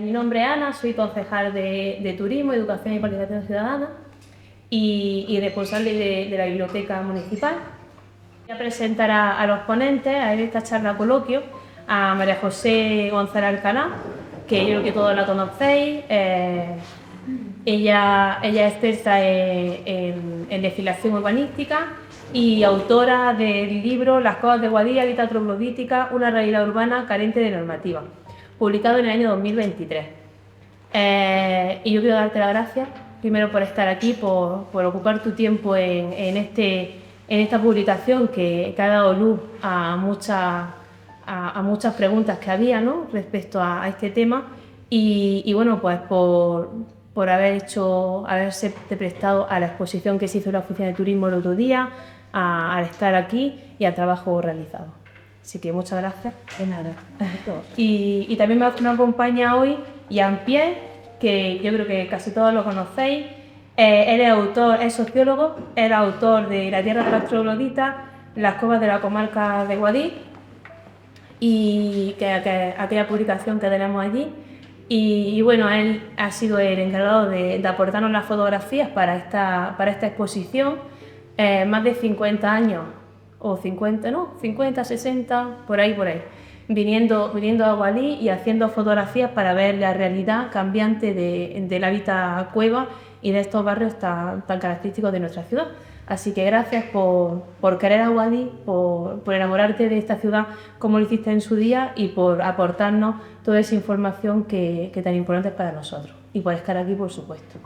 Mi nombre es Ana, soy concejal de Turismo, Educación y Participación Ciudadana y responsable de la Biblioteca Municipal. Voy a presentar a los ponentes en esta charla coloquio a María José González Alcalá, que yo creo que todos la conocéis. Ella es experta en legislación urbanística y autora del libro Las Cuevas de Guadí, hábitat troglodítica, una realidad urbana carente de normativa, publicado en el año 2023. Y yo quiero darte las gracias, primero por estar aquí, por ocupar tu tiempo en esta publicación que ha dado luz a muchas preguntas que había, ¿no?, respecto a este tema y bueno, pues por haberse prestado a la exposición que se hizo en la Oficina de Turismo el otro día, al estar aquí y al trabajo realizado. Así que muchas gracias. De nada. Y también me acompaña hoy Jean-Pierre, que yo creo que casi todos lo conocéis. Él es autor, es sociólogo, era autor de La tierra de las trogloditas, Las cuevas de la comarca de Guadí, y que aquella publicación que tenemos allí. Y bueno, él ha sido el encargado de aportarnos las fotografías para esta exposición. Más de 50 años, o 50, ¿no? 50, 60, por ahí, viniendo a Guadí y haciendo fotografías para ver la realidad cambiante del hábitat cueva y de estos barrios tan característicos de nuestra ciudad. Así que gracias por querer a Guadí, por enamorarte de esta ciudad como lo hiciste en su día y por aportarnos toda esa información que tan importante es para nosotros y por estar aquí, por supuesto.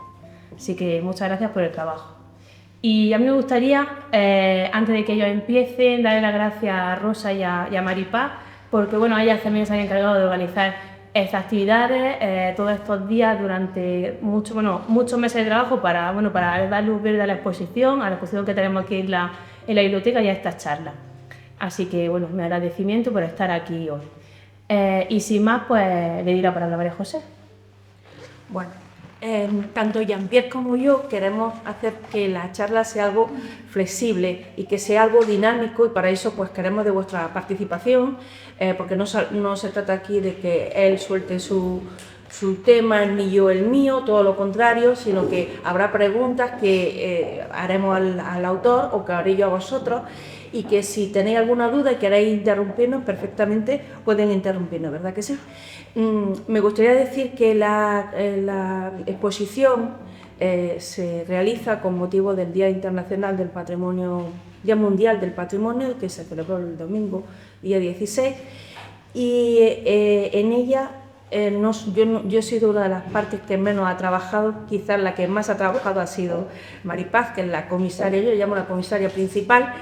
Así que muchas gracias por el trabajo. Y a mí me gustaría, antes de que ellos empiecen, darle las gracias a Rosa y a Maripaz, porque bueno, ellas también se han encargado de organizar estas actividades todos estos días durante muchos meses de trabajo para dar luz verde a la exposición que tenemos aquí en la biblioteca y a estas charlas. Así que bueno, mi agradecimiento por estar aquí hoy. Y sin más, pues le diré la palabra a María José. Bueno, tanto Jean-Pierre como yo queremos hacer que la charla sea algo flexible y que sea algo dinámico, y para eso pues queremos de vuestra participación, porque no se trata aquí de que él suelte su tema ni yo el mío, todo lo contrario, sino que habrá preguntas que haremos al autor o que haré yo a vosotros, y que si tenéis alguna duda y queréis interrumpirnos, perfectamente pueden interrumpirnos, ¿verdad que sí? Me gustaría decir que la exposición se realiza con motivo del Día Internacional del Patrimonio, Día Mundial del Patrimonio, que se celebró el domingo, día 16, y en ella yo he sido una de las partes que menos ha trabajado. Quizás la que más ha trabajado ha sido Maripaz, que es la comisaria, yo le llamo la comisaria principal,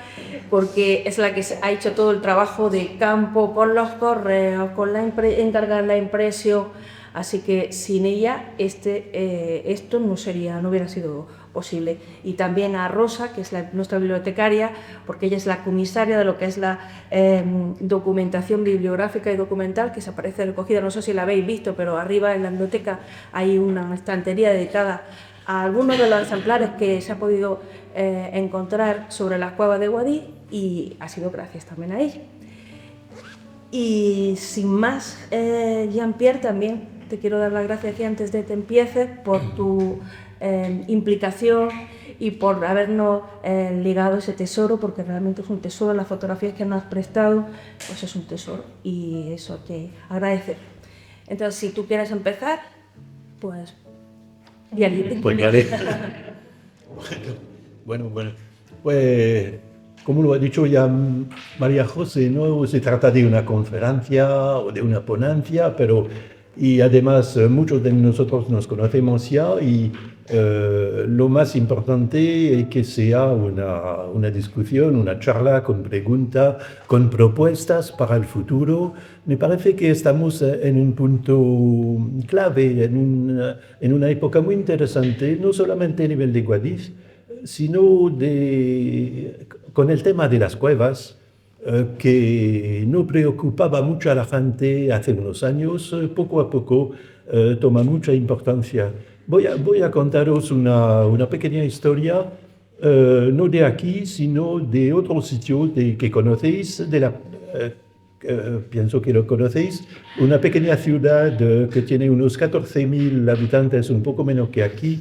porque es la que ha hecho todo el trabajo de campo, con los correos, con encargar la impresión, así que sin ella esto no hubiera sido posible. Y también a Rosa, que es nuestra bibliotecaria, porque ella es la comisaria de lo que es la documentación bibliográfica y documental, que se aparece recogida, no sé si la habéis visto, pero arriba en la biblioteca hay una estantería dedicada a algunos de los ejemplares que se ha podido encontrar sobre las cuevas de Guadí, y ha sido gracias también a ella. Y sin más, Jean-Pierre, también te quiero dar las gracias aquí antes de que empieces por tu implicación y por habernos ligado ese tesoro, porque realmente es un tesoro. Las fotografías que nos has prestado, pues es un tesoro, y eso te agradece. Entonces, si tú quieres empezar, pues bien. Pues vale. Bueno, pues como lo ha dicho ya María José, no se trata de una conferencia o de una ponencia, y además muchos de nosotros nos conocemos ya, y lo más importante es que sea una discusión, una charla con preguntas, con propuestas para el futuro. Me parece que estamos en un punto clave, en una época muy interesante, no solamente a nivel de Guadix, sino con el tema de las cuevas, que no preocupaba mucho a la gente hace unos años. Poco a poco toma mucha importancia. Voy a contaros una pequeña historia, no de aquí, sino de otro sitio que conocéis, pienso que lo conocéis, una pequeña ciudad que tiene unos 14.000 habitantes, un poco menos que aquí,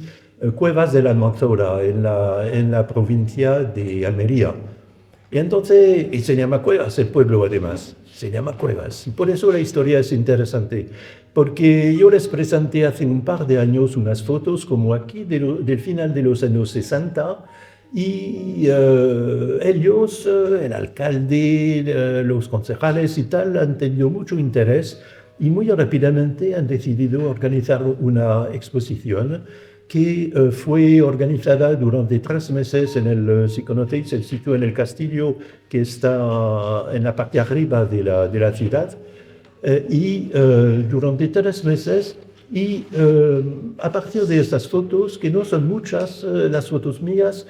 Cuevas de la Almanzora, en la provincia de Almería. Y entonces, y se llama Cuevas el pueblo además, se llama Cuevas. Y por eso la historia es interesante, porque yo les presenté hace un par de años unas fotos como aquí del final de los años 60, y ellos, el alcalde, los concejales y tal, han tenido mucho interés y muy rápidamente han decidido organizar una exposición que fue organizada durante 3 meses si conocéis el sitio en el castillo que está en la parte arriba de la ciudad, durante 3 meses. Y a partir de estas fotos, que no son muchas, las fotos mías,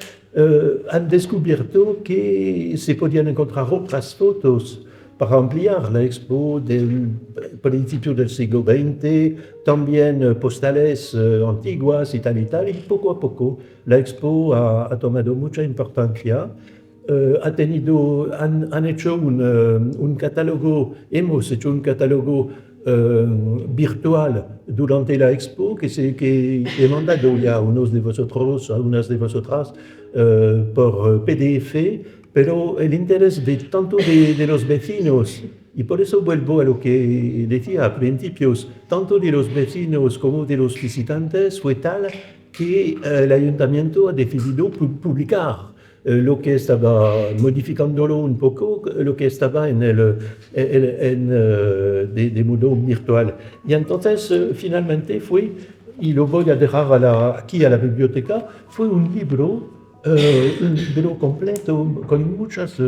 han descubierto que se podían encontrar otras fotos para ampliar la expo del principio del siglo XX, también postales antiguas y tal, y poco a poco la expo ha tomado mucha importancia. Han hecho un catálogo, hemos hecho un catálogo virtual durante la expo que he mandado ya a unos de vosotros, a unas de vosotras por PDF, pero el interés tanto de los vecinos, y por eso vuelvo a lo que decía a principios, tanto de los vecinos como de los visitantes, fue tal que el ayuntamiento ha decidido publicar lo que estaba, modificándolo un poco, lo que estaba de modo virtual. Y entonces finalmente fue, y lo voy a dejar aquí a la biblioteca, fue un libro completo con muchas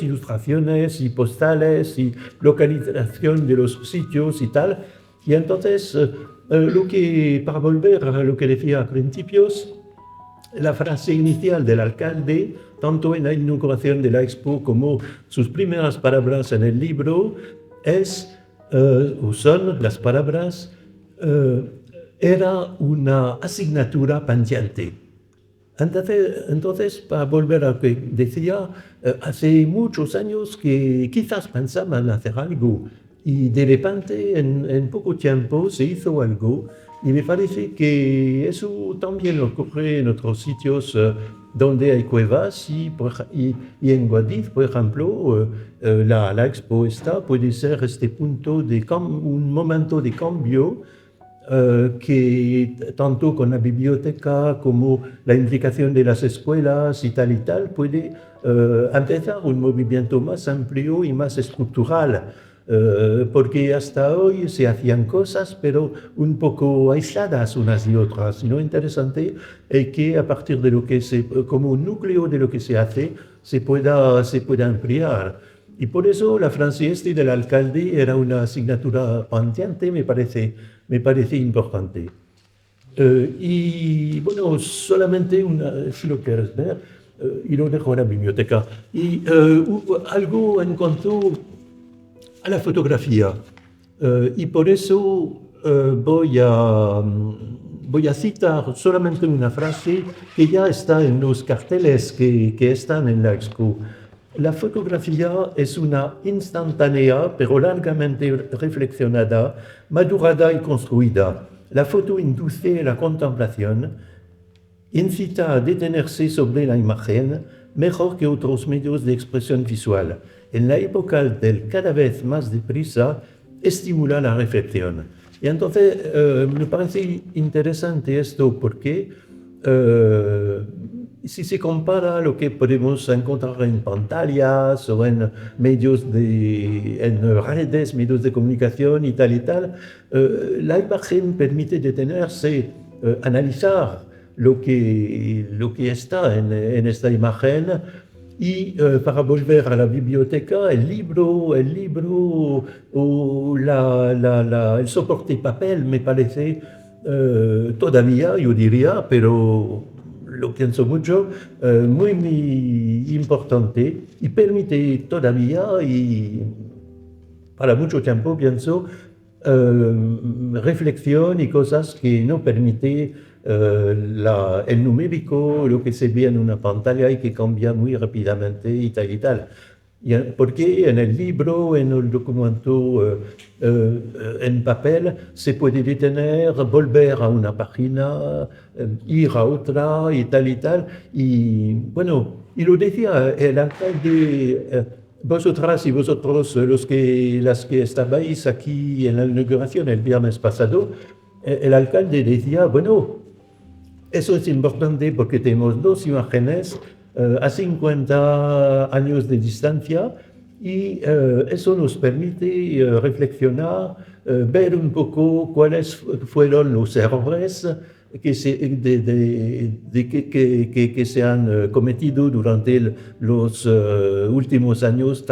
ilustraciones y postales y localización de los sitios y tal. Y entonces, para volver a lo que decía a principios, la frase inicial del alcalde, tanto en la inauguración de la expo como sus primeras palabras en el libro, son las palabras, era una asignatura pendiente. Entonces, para volver a lo que decía, hace muchos años que quizás pensaban hacer algo y de repente en poco tiempo se hizo algo y me parece que eso también ocurre en otros sitios donde hay cuevas y en Guadix, por ejemplo, la expo puede ser este punto un momento de cambio que tanto con la biblioteca como la implicación de las escuelas y tal, puede empezar un movimiento más amplio y más estructural, porque hasta hoy se hacían cosas, pero un poco aisladas unas y otras. Lo interesante es que a partir de lo que como un núcleo de lo que se hace, se pueda ampliar. Y por eso la frase del alcalde era una asignatura pendiente, me parece importante. Y bueno, solamente si lo quieres ver, y lo dejo en la biblioteca. Y algo en cuanto a la fotografía. Y por eso voy a citar solamente una frase que ya está en los carteles que están en la expo. La fotografía es una instantánea, pero largamente reflexionada, madurada y construida. La foto induce la contemplación, incita a detenerse sobre la imagen, mejor que otros medios de expresión visual. En la época del cada vez más deprisa, estimula la reflexión. Y entonces me parece interesante esto porque si se compara lo que podemos encontrar en pantallas o en redes, medios de comunicación y tal, la imagen permite detenerse, analizar lo que está en esta imagen y para volver a la biblioteca, el libro o el soporte papel me parece todavía, yo diría, pero lo pienso mucho, muy importante y permite todavía y para mucho tiempo pienso reflexión y cosas que no permite el numérico, lo que se ve en una pantalla y que cambia muy rápidamente y tal y tal. Porque en el libro, en el documento en papel, se puede detener, volver a una página, ir a otra y tal. Y bueno, y lo decía el alcalde, vosotras y vosotros, las que estabais aquí en la inauguración el viernes pasado, el alcalde decía, bueno, eso es importante porque tenemos dos imágenes a 50 años de distancia y eso nos permite reflexionar, ver un poco cuáles fueron los errores que se han cometido durante los últimos años,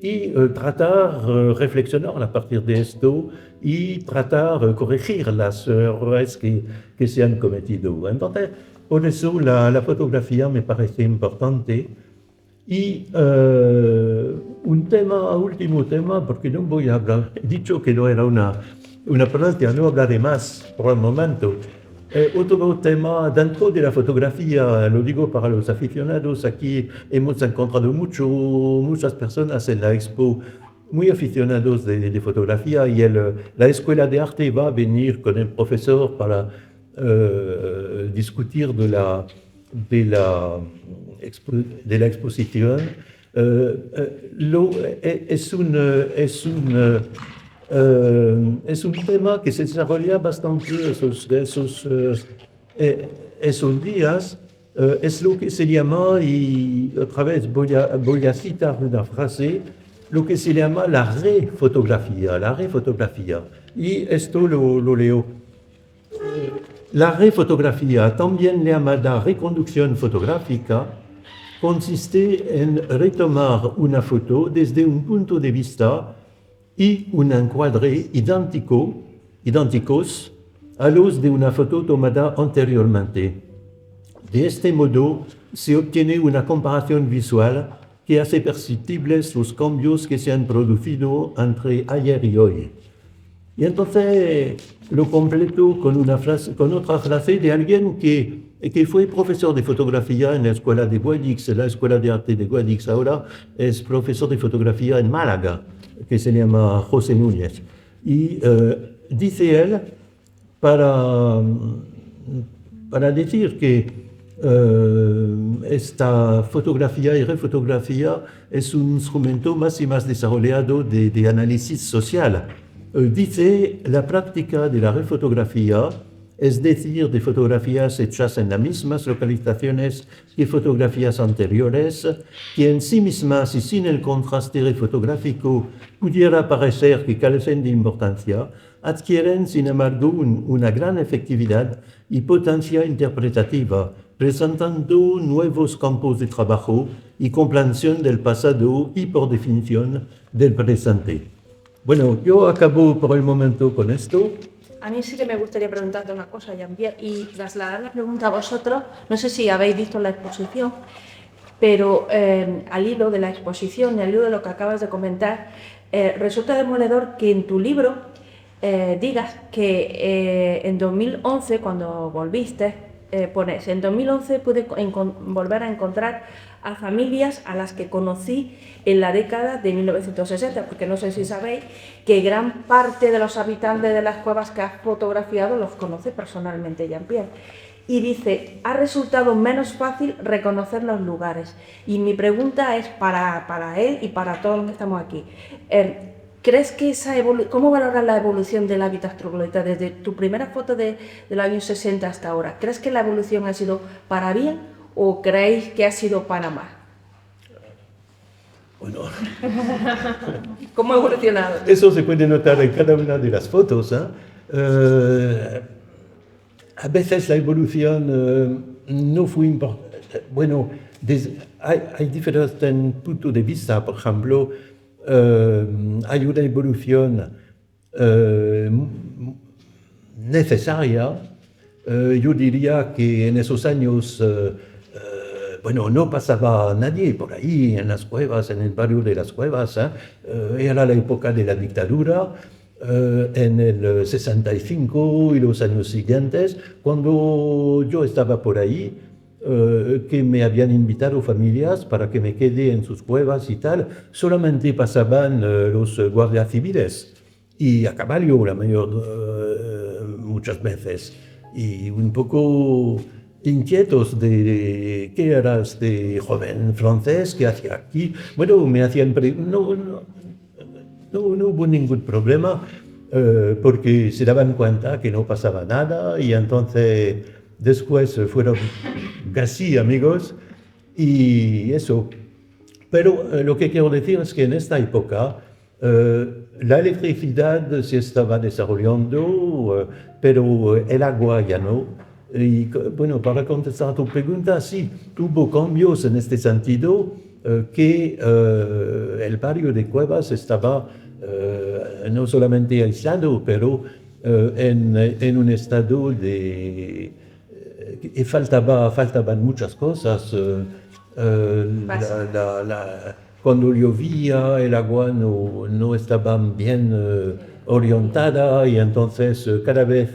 y tratar, reflexionar a partir de esto y tratar corregir las errores que se han cometido. Entonces, por eso la fotografía me parece importante. Y último tema, porque no voy a hablar, he dicho que no era una ponencia, no hablaré más por el momento. Otro tema dentro de la fotografía, lo digo para los aficionados, aquí hemos encontrado muchas personas en la expo muy aficionados de fotografía y la Escuela de Arte va a venir con el profesor para discutir de la exposición. Es un tema que se desarrolla bastante esos días. Es lo que se llama, y otra vez voy a citar una frase, lo que se llama la refotografía. Y esto lo leo. La refotografía, también llamada reconducción fotográfica, consiste en retomar una foto desde un punto de vista y un encuadre idénticos a los de una foto tomada anteriormente. De este modo, se obtiene una comparación visual que hace perceptibles los cambios que se han producido entre ayer y hoy. Y entonces lo completo con otra frase de alguien que fue profesor de fotografía en la escuela de Guadix, la escuela de arte de Guadix, ahora es profesor de fotografía en Málaga, que se llama José Núñez. Y dice él, para decir que esta fotografía y refotografía es un instrumento más y más desarrollado de análisis social. Dice la práctica de la refotografía, es decir, de fotografías hechas en las mismas localizaciones que fotografías anteriores, que en sí mismas y sin el contraste fotográfico pudiera parecer que carecen de importancia, adquieren sin embargo una gran efectividad y potencia interpretativa, presentando nuevos campos de trabajo y comprensión del pasado y, por definición, del presente. Bueno, yo acabo por el momento con esto. A mí sí que me gustaría preguntarte una cosa, Jean-Pierre, y trasladar la pregunta a vosotros. No sé si habéis visto la exposición, pero al hilo de la exposición y al hilo de lo que acabas de comentar, resulta demoledor que en tu libro digas que en 2011, cuando volviste, pones, en 2011 pude volver a encontrar a familias a las que conocí en la década de 1960, porque no sé si sabéis que gran parte de los habitantes de las cuevas que has fotografiado los conoce personalmente Jean-Pierre. Y dice, ha resultado menos fácil reconocer los lugares. Y mi pregunta es para él y para todos los que estamos aquí. ¿Crees que cómo valoras la evolución del hábitat troglodita desde tu primera foto del año 60 hasta ahora? ¿Crees que la evolución ha sido para bien o creéis que ha sido para mal? Bueno, ¿cómo ha evolucionado? Eso se puede notar en cada una de las fotos. A veces la evolución no fue importante. Bueno, hay diferentes puntos de vista. Por ejemplo, hay una evolución necesaria. Yo diría que en esos años, no pasaba nadie por ahí en las cuevas, en el barrio de las cuevas. Era la época de la dictadura. En el 65 y los años siguientes, cuando yo estaba por ahí, que me habían invitado familias para que me quede en sus cuevas y tal. Solamente pasaban los guardias civiles y a caballo muchas veces. Y un poco inquietos de qué era este joven francés, qué hacía aquí. Bueno, me hacían... no hubo ningún problema porque se daban cuenta que no pasaba nada y entonces después fueron casi amigos y eso. Pero lo que quiero decir es que en esta época la electricidad se estaba desarrollando, pero el agua ya no. Y bueno, para contestar a tu pregunta, sí, tuvo cambios en este sentido, que el barrio de Cuevas estaba no solamente aislado, pero en un estado de... que faltaban muchas cosas. Cuando llovía, el agua no estaba bien orientada y entonces cada vez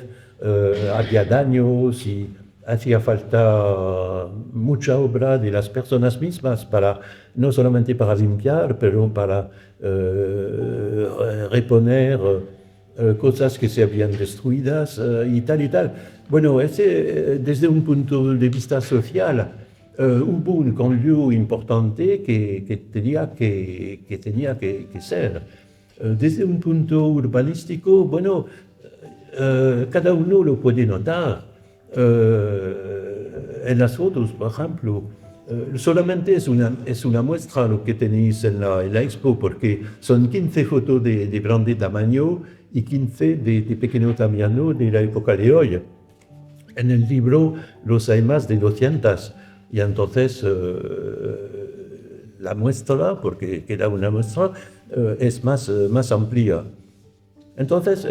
había daños y hacía falta mucha obra de las personas mismas para, no solamente para limpiar, pero para reponer cosas que se habían destruidas y tal y tal. Bueno, desde un punto de vista social, hubo un cambio importante que tenía que ser. Desde un punto urbanístico, bueno, cada uno lo puede notar. En las fotos, por ejemplo, solamente es una muestra lo que tenéis en la expo, porque son 15 fotos de grande tamaño y 15 de pequeño tamaño de la época de hoy. En el libro los hay más de 200 y entonces la muestra, porque queda una muestra, es más amplia. Entonces,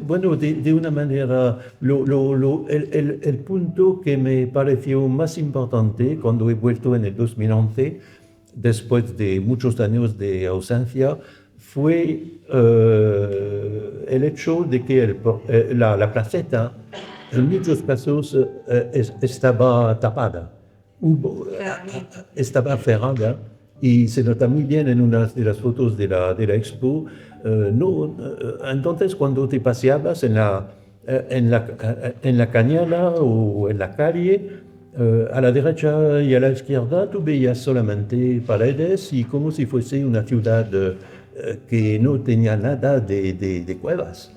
bueno, de una manera, el punto que me pareció más importante cuando he vuelto en el 2011, después de muchos años de ausencia, fue el hecho de que la placeta, en muchos casos, estaba tapada, estaba cerrada. Y se nota muy bien en una de las fotos de la expo. Entonces, cuando te paseabas en la cañada o en la calle, a la derecha y a la izquierda, tú veías solamente paredes y como si fuese una ciudad que no tenía nada de cuevas.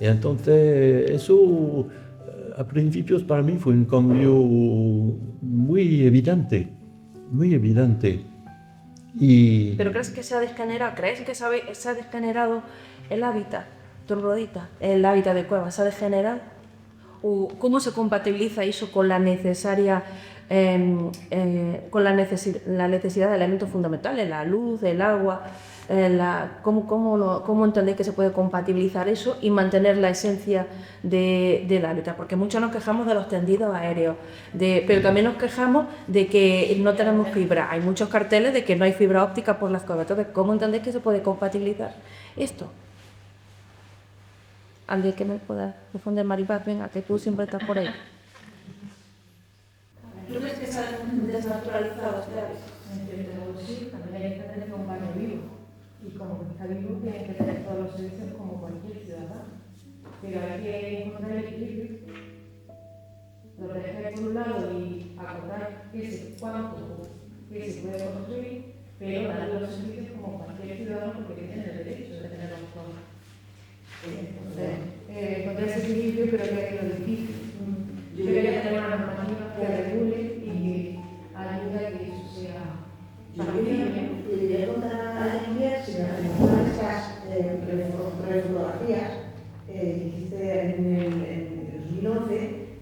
Y entonces, eso a principios para mí fue un cambio muy evidente, muy evidente. ¿Pero crees que se ha desgenerado? ¿Crees que se ha desgenerado el hábitat, troglodita, el hábitat de Cuevas? ¿Se ha degenerado? ¿O cómo se compatibiliza eso con la necesidad de elementos fundamentales, la luz, el agua? ¿Cómo entendéis que se puede compatibilizar eso y mantener la esencia del hábitat? Porque muchos nos quejamos de los tendidos aéreos, pero también nos quejamos de que no tenemos fibra. Hay muchos carteles de que no hay fibra óptica por las cuevas. Entonces, ¿cómo entendéis que se puede compatibilizar esto? ¿Alguien que me pueda responder, Maripaz? Venga, que tú siempre estás por ahí. ¿Tú crees que se ha desnaturalizado este hábito? Sí, también hay que tener un baño vivo. Y como está vivo, tiene que tener todos los servicios como cualquier ciudadano. Pero hay que encontrar el equilibrio. Lo dejar por un lado y acordar cuánto que se puede construir, pero dar los servicios como cualquier ciudadano porque tiene el derecho de tenerlos todos. Encontrar ese equilibrio, pero que es lo difícil. Yo quería tener una normativa que regule y que ayude a que eso sea factible. Te contar a Julia si una de estas refotografías que hiciste en el 2011,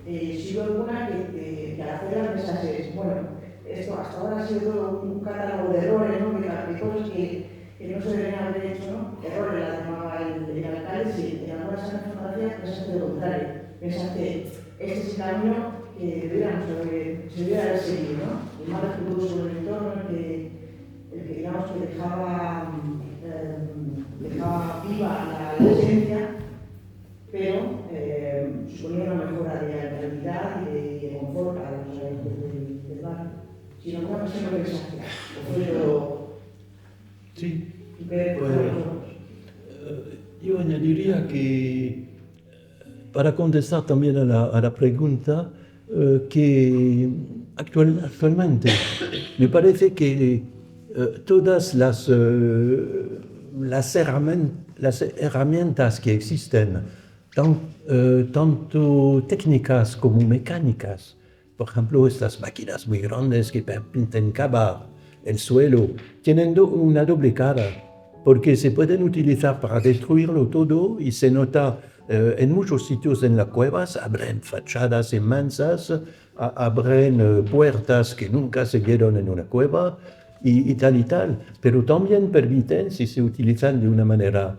si hubo alguna que al hacer las mensajes, bueno, esto hasta ahora ha sido todo un catálogo de errores, ¿no? De cosas que no se deberían haber hecho, ¿no? Errores, la llamaba el alcalde, sí, en algunas de esas fotografías pensaste lo contrario, pensaste, este es el camino que se debiera haber seguido, ¿no? El más respetuoso sobre el entorno, el que digamos que dejaba viva la esencia, pero suponía una mejora de calidad y de confort a los habitantes sino una persona que desafía. Puedo Sí. ver Pues, yo añadiría que, para contestar también a la pregunta, que actualmente me parece que todas las herramientas que existen, tanto técnicas como mecánicas, por ejemplo, estas máquinas muy grandes que permiten cavar el suelo, tienen una doble cara, porque se pueden utilizar para destruirlo todo y se nota en muchos sitios en las cuevas, abren fachadas inmensas, abren puertas que nunca se vieron en una cueva y tal y tal, pero también permiten, si se utilizan de una manera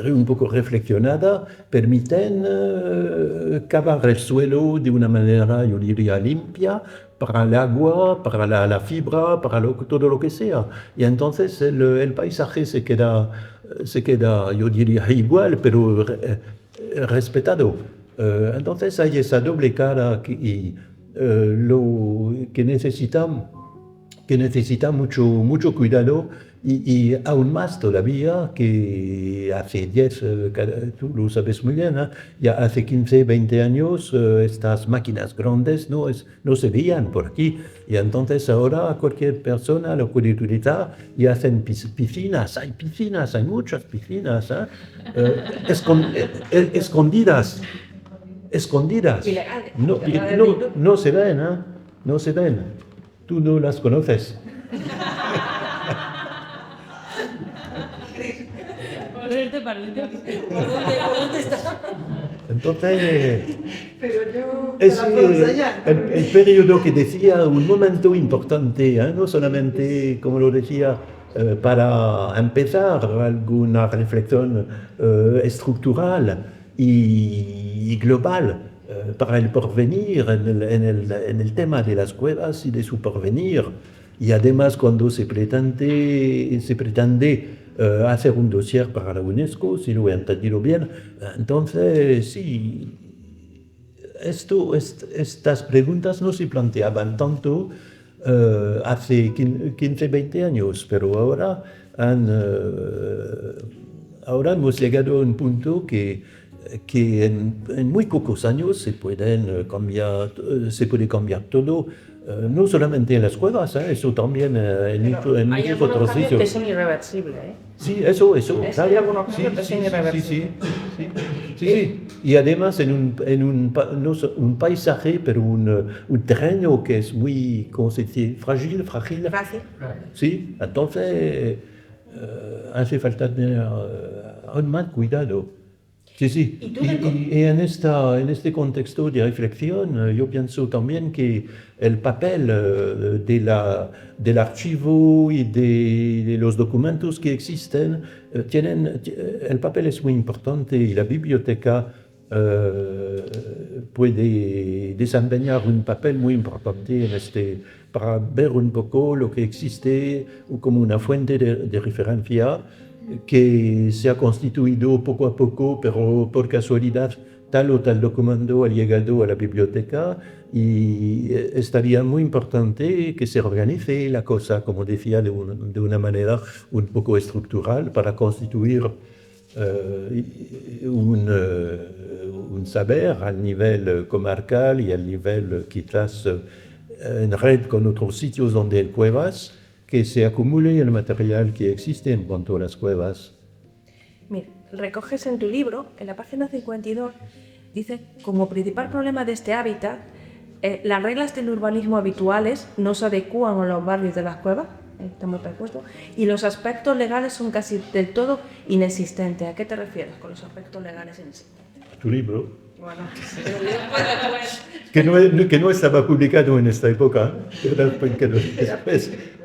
un poco reflexionada, permiten cavar el suelo de una manera, yo diría, limpia, para el agua, para la fibra, para todo lo que sea. Y entonces el paisaje se queda, yo diría, igual, pero respetado. Entonces hay esa doble cara lo que necesita mucho cuidado y aún más todavía que hace 10, tú lo sabes muy bien, ¿eh? Ya hace 15, 20 años estas máquinas grandes no se veían por aquí y entonces ahora cualquier persona lo puede utilizar y hacen piscinas, hay muchas piscinas, escondidas. Ilegales. No se ven, ¿eh? No se ven. Tú no las conoces. Entonces, pero yo es te la puedo enseñar. el periodo que decía, un momento importante, no solamente, como lo decía, para empezar alguna reflexión estructural y global para el porvenir, en el tema de las cuevas y de su porvenir. Y además, cuando se pretende hacer un dossier para la UNESCO, si lo he entendido bien, entonces sí, estas preguntas no se planteaban tanto hace 15, 20 años, pero ahora hemos llegado a un punto que en muy pocos años se puede cambiar todo, no solamente en las cuevas, eso también en Hay muchos algunos otros cambios que sitios. son irreversibles, ¿eh? Sí, eso. Hay algunos cambios que son Sí. irreversibles. Sí. Y además no un paisaje, pero un terreno que es muy, ¿cómo se dice? Frágil. Gracias. Sí, entonces hace falta tener aún más cuidado. Sí. ¿Y tú Y en este contexto de reflexión, yo pienso también que el papel del archivo y de los documentos que existen, el papel es muy importante y la biblioteca puede desempeñar un papel muy importante para ver un poco lo que existe como una fuente de referencia que se ha constituido poco a poco, pero por casualidad tal o tal documento ha llegado a la biblioteca y estaría muy importante que se organice la cosa, como decía, de una manera un poco estructural para constituir un saber al nivel comarcal y al nivel quizás en red con otros sitios donde hay cuevas, que se acumule el material que existe en cuanto a las cuevas. Mira, recoges en tu libro, en la página 52, dice, como principal problema de este hábitat, las reglas del urbanismo habituales no se adecúan a los barrios de las cuevas, está muy propuesto, y los aspectos legales son casi del todo inexistentes. ¿A qué te refieres con los aspectos legales inexistentes? Tu libro, Bueno, que no estaba publicado en esta época,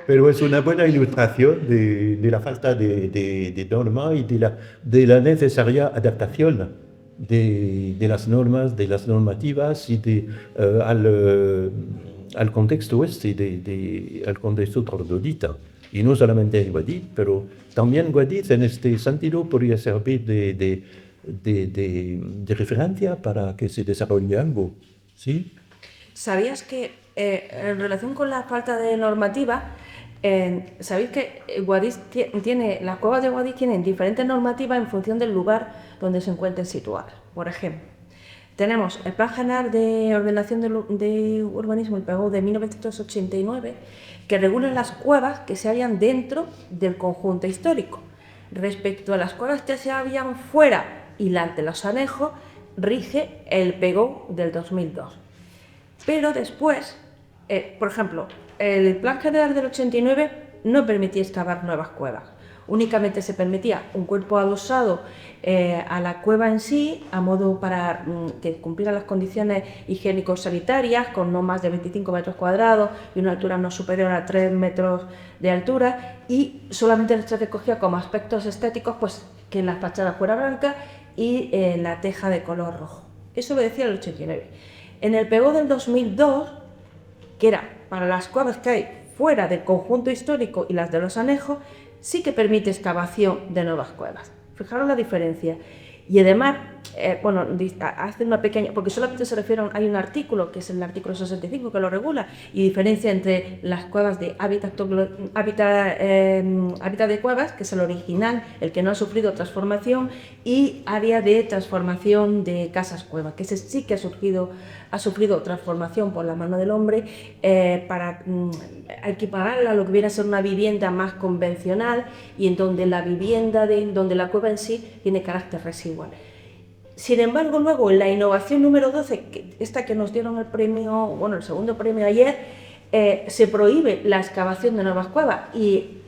pero es una buena ilustración de la falta de norma y de la necesaria adaptación de las normas, de las normativas y al contexto al contexto troglodita. Y no solamente en Guadix, pero también Guadix en este sentido podría servir de referencia para que se desarrolle algo, ¿sí? ¿Sabías que En relación con la falta de normativa, sabéis que las cuevas de Guadix tienen diferentes normativas en función del lugar donde se encuentren situadas. Por ejemplo, tenemos el Plan General de Ordenación de Urbanismo, el PGO de 1989, que regula las cuevas que se hallan dentro del conjunto histórico. Respecto a las cuevas que se hallan fuera y las de los anejos, rige el PGO del 2002. Pero después, por ejemplo, el Plan General del 89 no permitía excavar nuevas cuevas. Únicamente se permitía un cuerpo adosado a la cueva en sí, a modo para que cumpliera las condiciones higiénico-sanitarias, con no más de 25 metros cuadrados y una altura no superior a 3 metros de altura, y solamente se recogía como aspectos estéticos pues, que la fachada fuera blanca y la teja de color rojo. Eso lo decía el 89. En el PGO del 2002, que era para las cuevas que hay fuera del conjunto histórico y las de los anejos, sí que permite excavación de nuevas cuevas. Fijaros la diferencia. Y además, hace una pequeña, porque solamente se refiere, hay un artículo, que es el artículo 65, que lo regula, y diferencia entre las cuevas de hábitat de cuevas, que es el original, el que no ha sufrido transformación, y área de transformación de casas cuevas, que ese sí que ha sufrido transformación por la mano del hombre, para equipararla a lo que viene a ser una vivienda más convencional, y en donde donde la cueva en sí tiene carácter residual. Sin embargo, luego en la innovación número 12, esta que nos dieron el segundo premio ayer, se prohíbe la excavación de nuevas cuevas y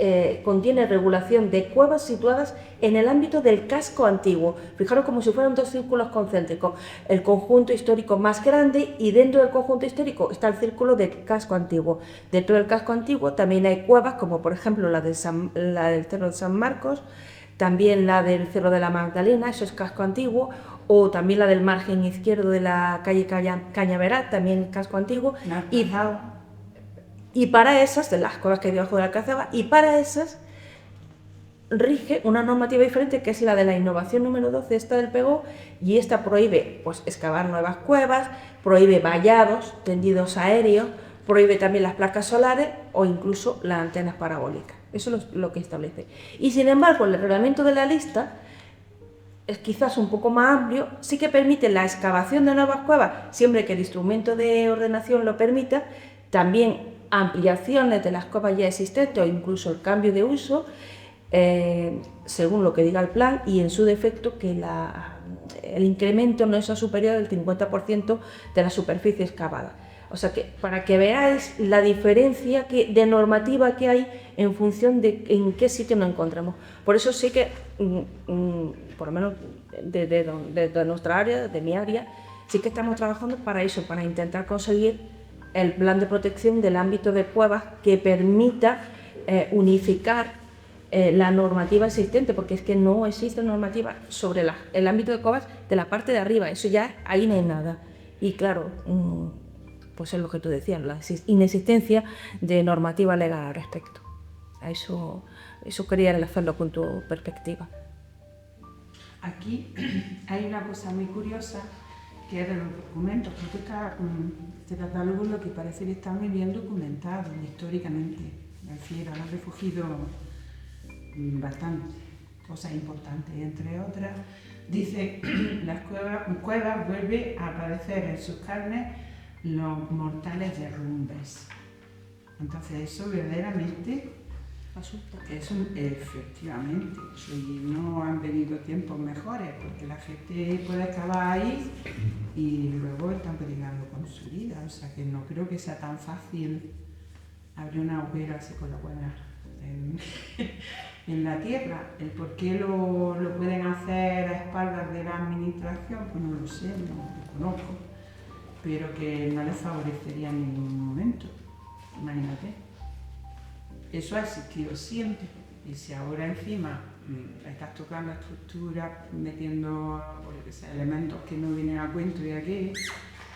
contiene regulación de cuevas situadas en el ámbito del casco antiguo. Fijaros, como si fueran dos círculos concéntricos, el conjunto histórico más grande, y dentro del conjunto histórico está el círculo del casco antiguo. Dentro del casco antiguo también hay cuevas, como por ejemplo la del Cerro de San Marcos, también la del Cerro de la Magdalena, eso es casco antiguo, o también la del margen izquierdo de la calle Cañaveral, también casco antiguo. Y para esas, de las cuevas que hay debajo de la Alcazaba, y para esas rige una normativa diferente, que es la de la innovación número 12, esta del PGO, y esta prohíbe pues, excavar nuevas cuevas, prohíbe vallados, tendidos aéreos, prohíbe también las placas solares o incluso las antenas parabólicas. Eso es lo que establece. Y sin embargo, el reglamento de la lista es quizás un poco más amplio, sí que permite la excavación de nuevas cuevas, siempre que el instrumento de ordenación lo permita, también ampliaciones de las cuevas ya existentes o incluso el cambio de uso, según lo que diga el plan, y en su defecto que el incremento no sea superior al 50% de la superficie excavada. O sea que para que veáis la diferencia de normativa que hay en función de en qué sitio nos encontramos. Por eso sí que, por lo menos desde nuestra área, de mi área, sí que estamos trabajando para eso, para intentar conseguir el plan de protección del ámbito de cuevas que permita unificar la normativa existente, porque es que no existe normativa sobre el ámbito de cuevas de la parte de arriba, eso ya ahí no hay nada. Y claro, pues es lo que tú decías, la inexistencia de normativa legal al respecto. A eso quería enlazarlo con tu perspectiva. Aquí hay una cosa muy curiosa, que es de los documentos, porque este catálogo lo que parece que está muy bien documentado históricamente. Es decir, han recogido bastantes cosas importantes, entre otras, dice las cuevas vuelve a aparecer en sus carnes los mortales derrumbes. Entonces eso verdaderamente Asusta. efectivamente, y no han venido tiempos mejores, porque la gente puede acabar ahí y luego están peligrando con su vida. O sea que no creo que sea tan fácil abrir una hoguera así con la buena en la tierra. El por qué lo pueden hacer a espaldas de la administración, pues no lo sé, no lo conozco, pero que no les favorecería en ningún momento. Imagínate. Eso ha existido siempre. Y si ahora encima estás tocando la estructura, metiendo elementos que no vienen a cuento de aquí,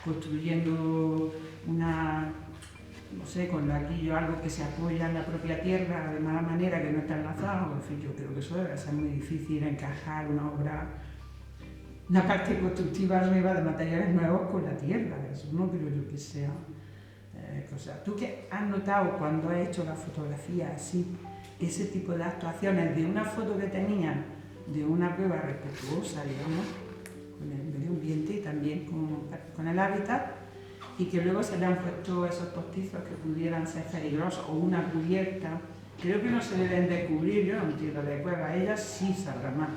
construyendo no sé, con ladrillo, algo que se apoya en la propia tierra de mala manera, que no está enlazado, en fin, yo creo que eso debe ser muy difícil encajar una parte constructiva nueva de materiales nuevos con la tierra. Eso no creo yo que sea cosas. ¿Tú qué has notado cuando has hecho la fotografía así, ese tipo de actuaciones de una foto que tenían de una cueva respetuosa, digamos, con el medio ambiente y también con el hábitat, y que luego se le han puesto esos postizos que pudieran ser peligrosos o una cubierta? Creo que no se deben de cubrir, yo no entiendo de cueva, ellas sí sabrán más.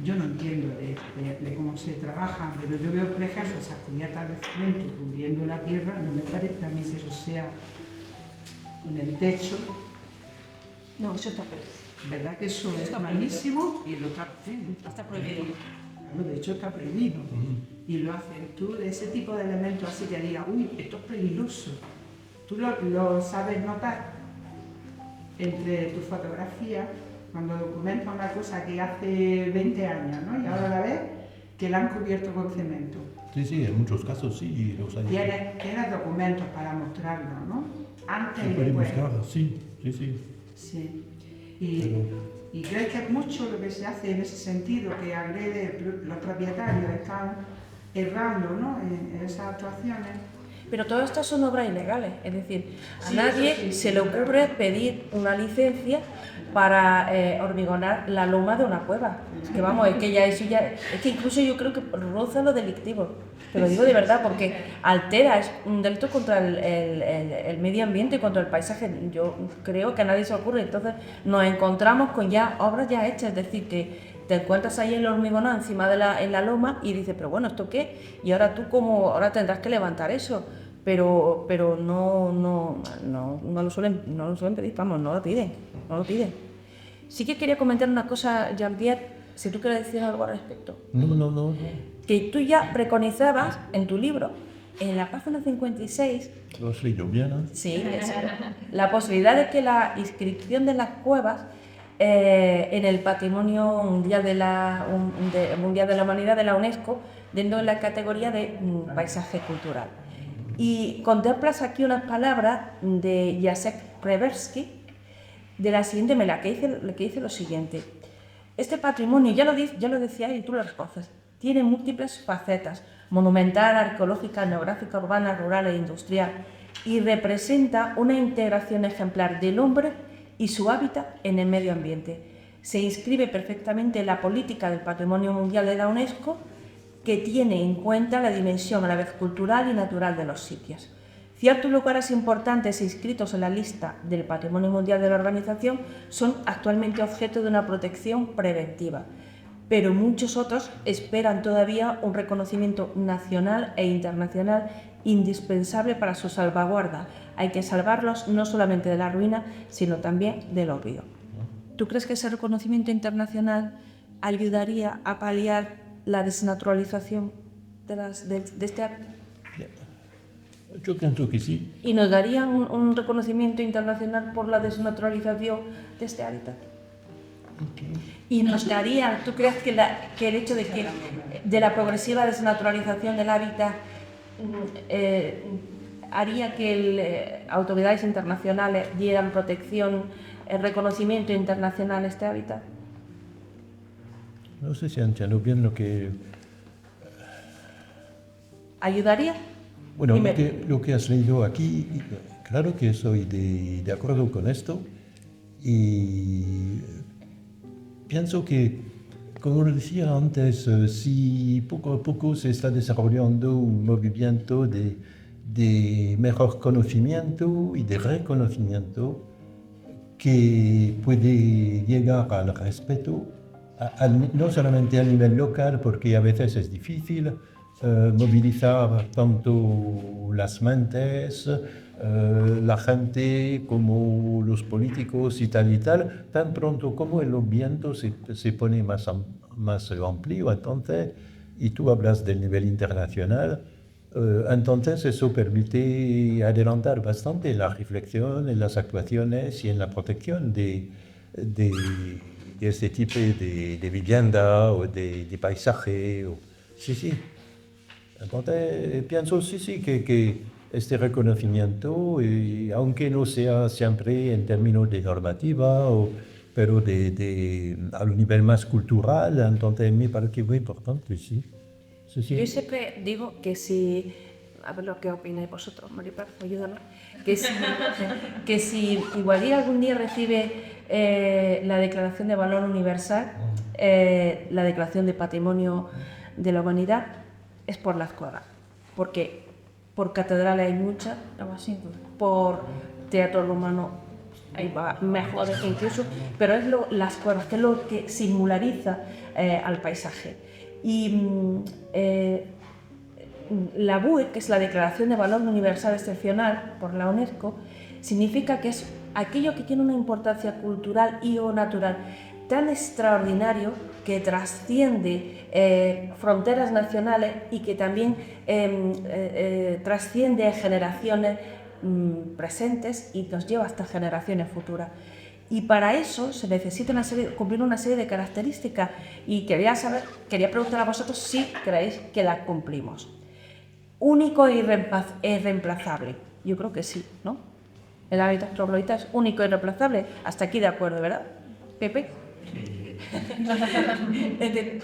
Yo no entiendo de cómo se trabaja, pero yo veo, por ejemplo, esas cubiertas de cemento cubriendo la tierra, no me parece a mí que eso sea en el techo. No, eso está prohibido. ¿Verdad que eso es malísimo? Y lo Está prohibido. Claro, de hecho está prohibido. Y lo hacen tú, de ese tipo de elementos así que digas, uy, esto es peligroso. Tú lo sabes notar entre tus fotografías, cuando documentas una cosa que hace 20 años, ¿no? Y ahora la ves que la han cubierto con cemento. Sí, en muchos casos sí, los hay. Tienes documentos para mostrarlo, ¿no? Antes Se y puede después. buscar, sí. Sí. ¿Y crees que es mucho lo que se hace en ese sentido, que agrede, los propietarios están errando, ¿no? en esas actuaciones? Pero todas estas son obras ilegales, es decir, a Sí, nadie eso sí, se le ocurre pedir una licencia para hormigonar la loma de una cueva. Es que vamos, es que ya eso ya, es que incluso yo creo que roza lo delictivo. Te lo digo de verdad, porque altera, es un delito contra el medio ambiente, contra el paisaje. Yo creo que a nadie se le ocurre. Entonces nos encontramos con ya obras ya hechas, es decir, que te encuentras ahí el hormigonado encima en la loma y dices, pero bueno, ¿esto qué? Y ahora tú ahora tendrás que levantar eso. Pero no lo suelen pedir, vamos, no lo piden. Sí que quería comentar una cosa, Jean-Pierre, si tú quieres decir algo al respecto. No. Que tú ya preconizabas en tu libro, en la página 56, Lo has leído bien, ¿eh? sí, la posibilidad de que la inscripción de las cuevas en el Patrimonio Mundial de la Humanidad de la UNESCO, dentro de la categoría de paisaje cultural. Y contemplas aquí unas palabras de Jacek Przeworski de la siguiente manera, que dice lo siguiente: este patrimonio, ya lo decía y tú lo reconoces, tiene múltiples facetas: monumental, arqueológica, etnográfica, urbana, rural e industrial, y representa una integración ejemplar del hombre y su hábitat en el medio ambiente. Se inscribe perfectamente en la política del Patrimonio Mundial de la UNESCO, que tiene en cuenta la dimensión a la vez cultural y natural de los sitios. Ciertos lugares importantes inscritos en la lista del Patrimonio Mundial de la organización son actualmente objeto de una protección preventiva, pero muchos otros esperan todavía un reconocimiento nacional e internacional indispensable para su salvaguarda. Hay que salvarlos no solamente de la ruina, sino también del olvido. ¿Tú crees que ese reconocimiento internacional ayudaría a paliar la desnaturalización de este hábitat? Yo pienso que sí. ¿Y nos darían un reconocimiento internacional por la desnaturalización de este hábitat? Y nos darían, ¿tú crees que el hecho de la progresiva desnaturalización del hábitat haría que autoridades internacionales dieran protección, reconocimiento internacional a este hábitat? No sé si entiendo bien lo que... ¿Ayudaría? Bueno, lo que has leído aquí, claro que estoy de acuerdo con esto, y pienso que, como lo decía antes, si poco a poco se está desarrollando un movimiento de mejor conocimiento y de reconocimiento que puede llegar al respeto, no solamente a nivel local, porque a veces es difícil movilizar tanto las mentes, la gente como los políticos y tal, tan pronto como el viento se pone más amplio, entonces, y tú hablas del nivel internacional, entonces eso permite adelantar bastante la reflexión en las actuaciones y en la protección de este tipo de vivienda o de paisaje. Sí. Entonces pienso sí que este reconocimiento, aunque no sea siempre en términos de normativa, pero a un nivel más cultural, entonces me parece muy importante, sí. Yo siempre digo que si a ver lo que opináis vosotros, Maripaz, ayúdanos, que si Igualdía algún día recibe la Declaración de Valor Universal, la Declaración de Patrimonio de la Humanidad, es por las cuevas, porque por catedrales hay muchas, por teatro romano hay mejores incluso, pero es las cuevas, que es lo que singulariza al paisaje. Y la BUE, que es la Declaración de Valor Universal Excepcional por la UNESCO, significa que es aquello que tiene una importancia cultural y o natural tan extraordinario que trasciende fronteras nacionales y que también trasciende generaciones presentes y nos lleva hasta generaciones futuras. Y para eso se necesita cumplir una serie de características y quería preguntar a vosotros si creéis que las cumplimos. Único e irreemplazable. Yo creo que sí, ¿no? El hábitat troglodita es único e irreemplazable. Hasta aquí de acuerdo, ¿verdad? Pepe.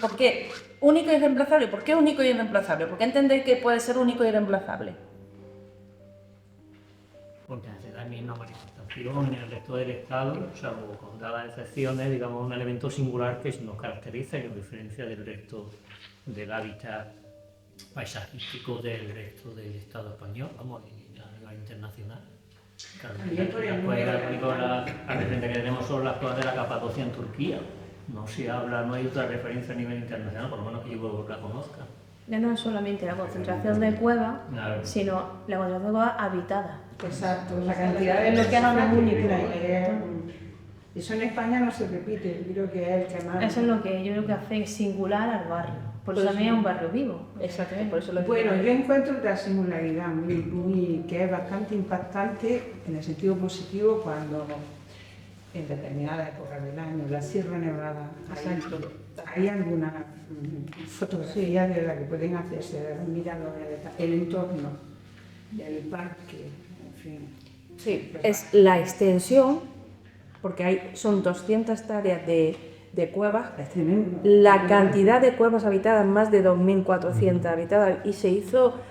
¿Por qué? Único e irreemplazable. ¿Por qué único e irreemplazable? ¿Por qué entendéis que puede ser único e irreemplazable? Porque hace también una manifestación en el resto del Estado, salvo con dadas excepciones, digamos, un elemento singular que nos caracteriza y nos diferencia del resto del hábitat paisajístico del resto del Estado español, vamos, y a nivel internacional. Claro, la referencia que tenemos son las cuevas de la Capadocia en Turquía. No se habla, no hay otra referencia a nivel internacional, por lo menos que yo la conozca. Ya no es solamente la concentración de cuevas, Claro. sino la concentración de cuevas habitadas. Exacto, la cantidad de lo que es única. Eso en España no se repite, creo que es el que más. Eso es lo que yo creo que hace singular al barrio. Por eso también es un barrio vivo. Exacto, por eso lo digo. Bueno, yo encuentro otra singularidad que es bastante impactante en el sentido positivo cuando en determinadas épocas del año, la Sierra Nevada, hay algunas fotografías de las que pueden hacerse mirando el entorno del parque, en fin. Sí, es la extensión, porque son 200 hectáreas de cuevas, la cantidad de cuevas habitadas, más de 2.400 habitadas, y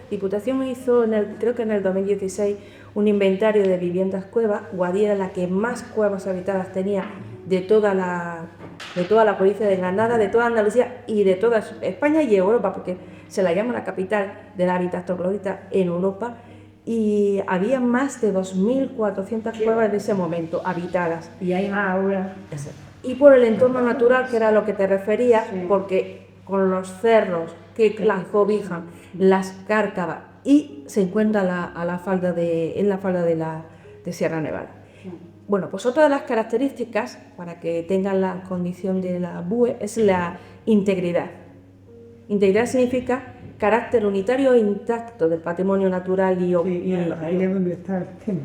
Diputación hizo, creo que en el 2016, un inventario de viviendas cuevas. Guadí era la que más cuevas habitadas tenía de toda la provincia de Granada, de toda Andalucía y de toda España y Europa, porque se la llama la capital del hábitat troglodita en Europa, y había más de 2.400 cuevas en ese momento habitadas. Y hay más ahora. Y por el entorno natural, que era lo que te refería, porque con los cerros que las cobijan, las cárcavas, y se encuentra en la falda de Sierra Nevada. Bueno, pues otra de las características, para que tengan la condición de la BUE, es la integridad. Integridad significa carácter unitario e intacto del patrimonio natural y ahí es donde está el tema.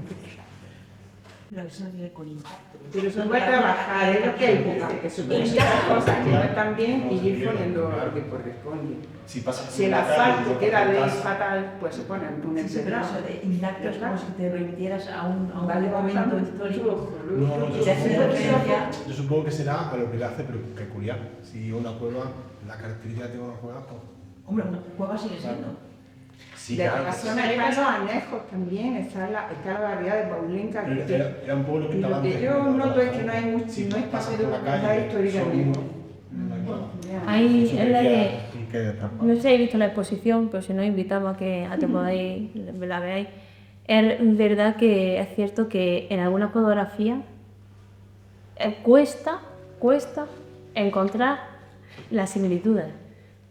Pero se puede trabajar, es lo que hay que se pueden quitar cosas que no están bien y ir poniendo lo que corresponde. Si el asfalto queda fatal, pues se pone un pero eso de intacto es como si te remitieras a un momento histórico. Yo supongo que será a lo que le hace peculiar. Si una cueva, la característica de una cueva, pues... Hombre, una cueva sigue siendo. Sí, de claro. relación a los anejos también está la variedad de Paulinka. Era un poco lo que Y estaba lo que antes. yo noto es que no hay espacio de documentar históricamente. Ahí es la de... No sé si habéis visto la exposición, pero si no, invitamos a que podáis la veáis. Es verdad que es cierto que en algunas fotografías cuesta encontrar las similitudes.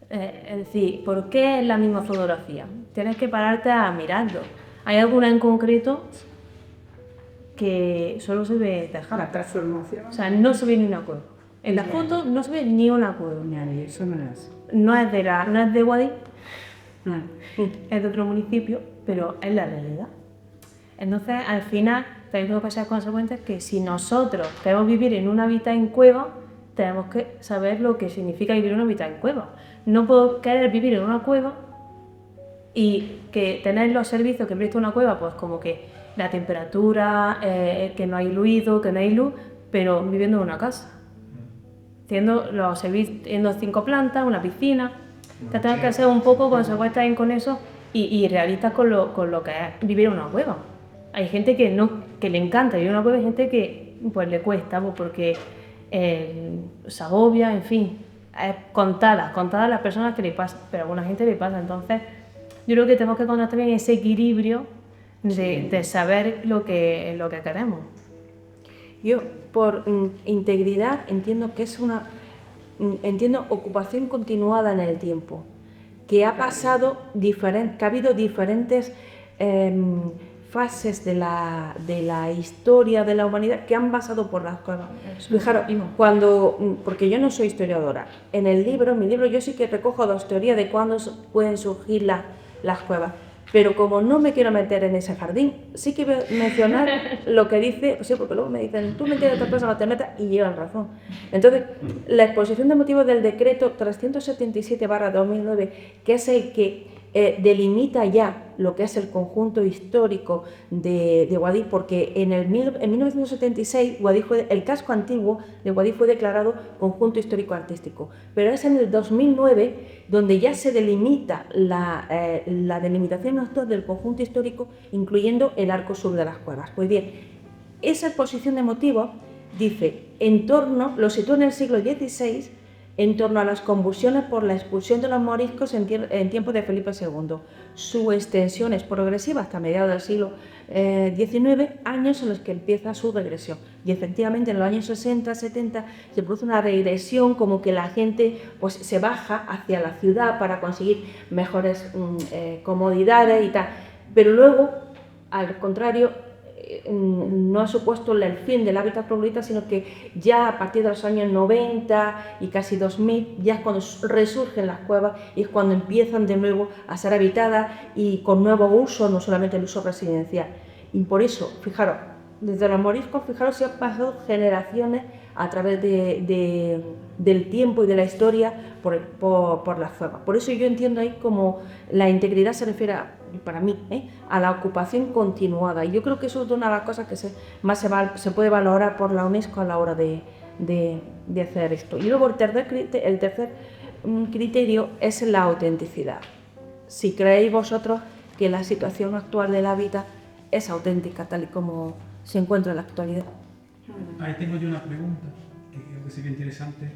Es decir, ¿por qué es la misma fotografía? Tienes que pararte a mirarlo. Hay alguna en concreto que solo se ve tejada. La transformación. O sea, no se ve ni una cueva. En la foto no se ve ni una cueva. Eso no es. No es de Guadix, es de otro municipio, pero es la realidad. Entonces, al final, tenemos que ser consecuentes que si nosotros queremos vivir en un hábitat en cueva, tenemos que saber lo que significa vivir en un hábitat en cueva. No puedo querer vivir en una cueva y que tener los servicios que presta una cueva, pues como que la temperatura, que no hay ruido, que no hay luz, pero viviendo en una casa. Teniendo los servicios, teniendo 5 plantas, una piscina. Te tienes que ser un poco consecuentes con eso y realistas con lo que es vivir en una cueva. Hay gente que le encanta vivir en una cueva, hay gente que pues le cuesta, pues, porque se agobia, en fin, es contadas las personas que le pasa, pero a alguna gente le pasa. Entonces yo creo que tenemos que encontrar también ese equilibrio de saber lo que queremos. Yo, por integridad, entiendo que es ocupación continuada en el tiempo, que ha pasado que ha habido diferentes fases de la historia de la humanidad que han pasado por las cuevas. Fijaros, porque yo no soy historiadora, en mi libro yo sí que recojo 2 teorías de cuándo pueden surgir las cuevas. Pero como no me quiero meter en ese jardín, sí que voy a mencionar lo que dice, sí, porque luego me dicen, tú me entiendes otra cosa, no te metas, y llevan razón. Entonces, la exposición de motivos del decreto 377/2009, que es el que delimita ya lo que es el conjunto histórico de Guadix, porque en 1976 el casco antiguo de Guadix fue declarado conjunto histórico artístico, pero es en el 2009 donde ya se delimita la delimitación actual del conjunto histórico, incluyendo el arco sur de las cuevas. Pues bien, esa exposición de motivos dice, lo sitúa en el siglo XVI, en torno a las convulsiones por la expulsión de los moriscos en tiempos de Felipe II. Su extensión es progresiva hasta mediados del siglo XIX, años en los que empieza su regresión. Y efectivamente en los años 60, 70 se produce una regresión, como que la gente pues, se baja hacia la ciudad para conseguir mejores comodidades y tal. Pero luego, al contrario, no ha supuesto el fin del hábitat troglodita, sino que ya a partir de los años 90 y casi 2000, ya es cuando resurgen las cuevas y es cuando empiezan de nuevo a ser habitadas y con nuevos usos, no solamente el uso residencial. Y por eso, fijaros, desde los moriscos, fijaros si han pasado generaciones a través del tiempo y de la historia por las cuevas. Por eso yo entiendo ahí como la integridad se refiere para mí, a la ocupación continuada. Y yo creo que eso es una de las cosas que más se puede valorar por la UNESCO a la hora de hacer esto. Y luego el tercer criterio es la autenticidad. Si creéis vosotros que la situación actual del hábitat es auténtica, tal y como se encuentra en la actualidad. Ahí tengo yo una pregunta que creo que sería interesante.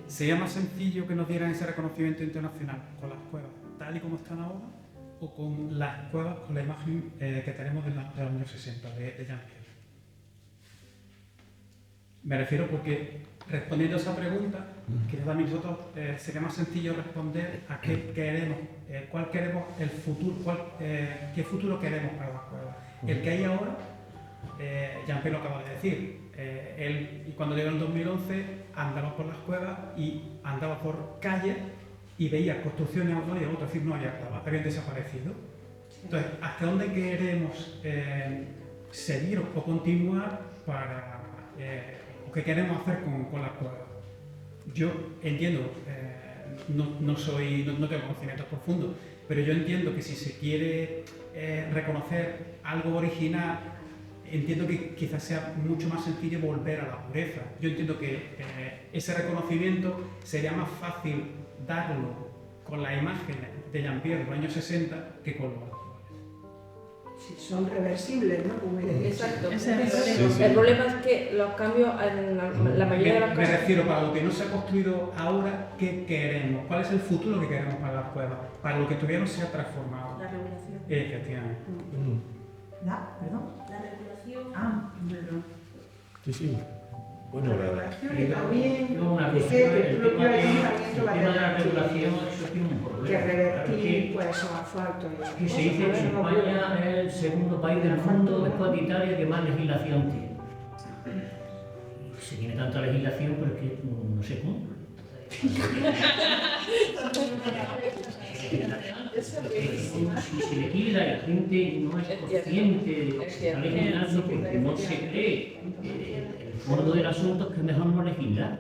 ¿Sería más sencillo que nos dieran ese reconocimiento internacional con las cuevas tal y como están ahora, o con las cuevas con la imagen que tenemos de los años 60 de Jean-Pierre? Me refiero porque, respondiendo a esa pregunta, que también nosotros sería más sencillo responder a qué queremos, cuál queremos el futuro, qué futuro queremos para las cuevas. El que hay ahora, Jean-Pierre lo acaba de decir, él cuando llegó en 2011 andaba por las cuevas y andaba por calles y veía construcciones a uno y a otro, es decir, no habían desaparecido. Entonces, ¿hasta dónde queremos seguir o continuar para, o qué queremos hacer con las cuevas? Yo entiendo, no tengo conocimientos profundos, pero yo entiendo que si se quiere reconocer algo original, entiendo que quizás sea mucho más sencillo volver a la pureza. Yo entiendo que ese reconocimiento sería más fácil darlo con las imágenes de Jean-Pierre de los años 60 que con los actuales. Si son reversibles, ¿no? Exacto. Ese es el problema. El problema es que los cambios en la mayoría de las cosas... Me refiero, para lo que no se ha construido ahora, ¿qué queremos? ¿Cuál es el futuro que queremos para las cuevas? Para lo que todavía no se ha transformado. La regulación. Efectivamente. ¿Perdón? La regulación. Ah, perdón. Sí. Bueno, La regulación y también Yo una cosa, dice que el el propio tema ayuntamiento va a de la tener regulación, eso tiene un que problema. revertir pues, esos asfaltos y esas Que se cosas, dice pero que eso no ocurre. España es el segundo país del mundo después de Italia que más legislación tiene. Se tiene tanta legislación, pero es que no se cumple. Si se legisla y la gente no es consciente de lo que se está legislando porque no se cree el fondo del asunto, es que es mejor no legislar.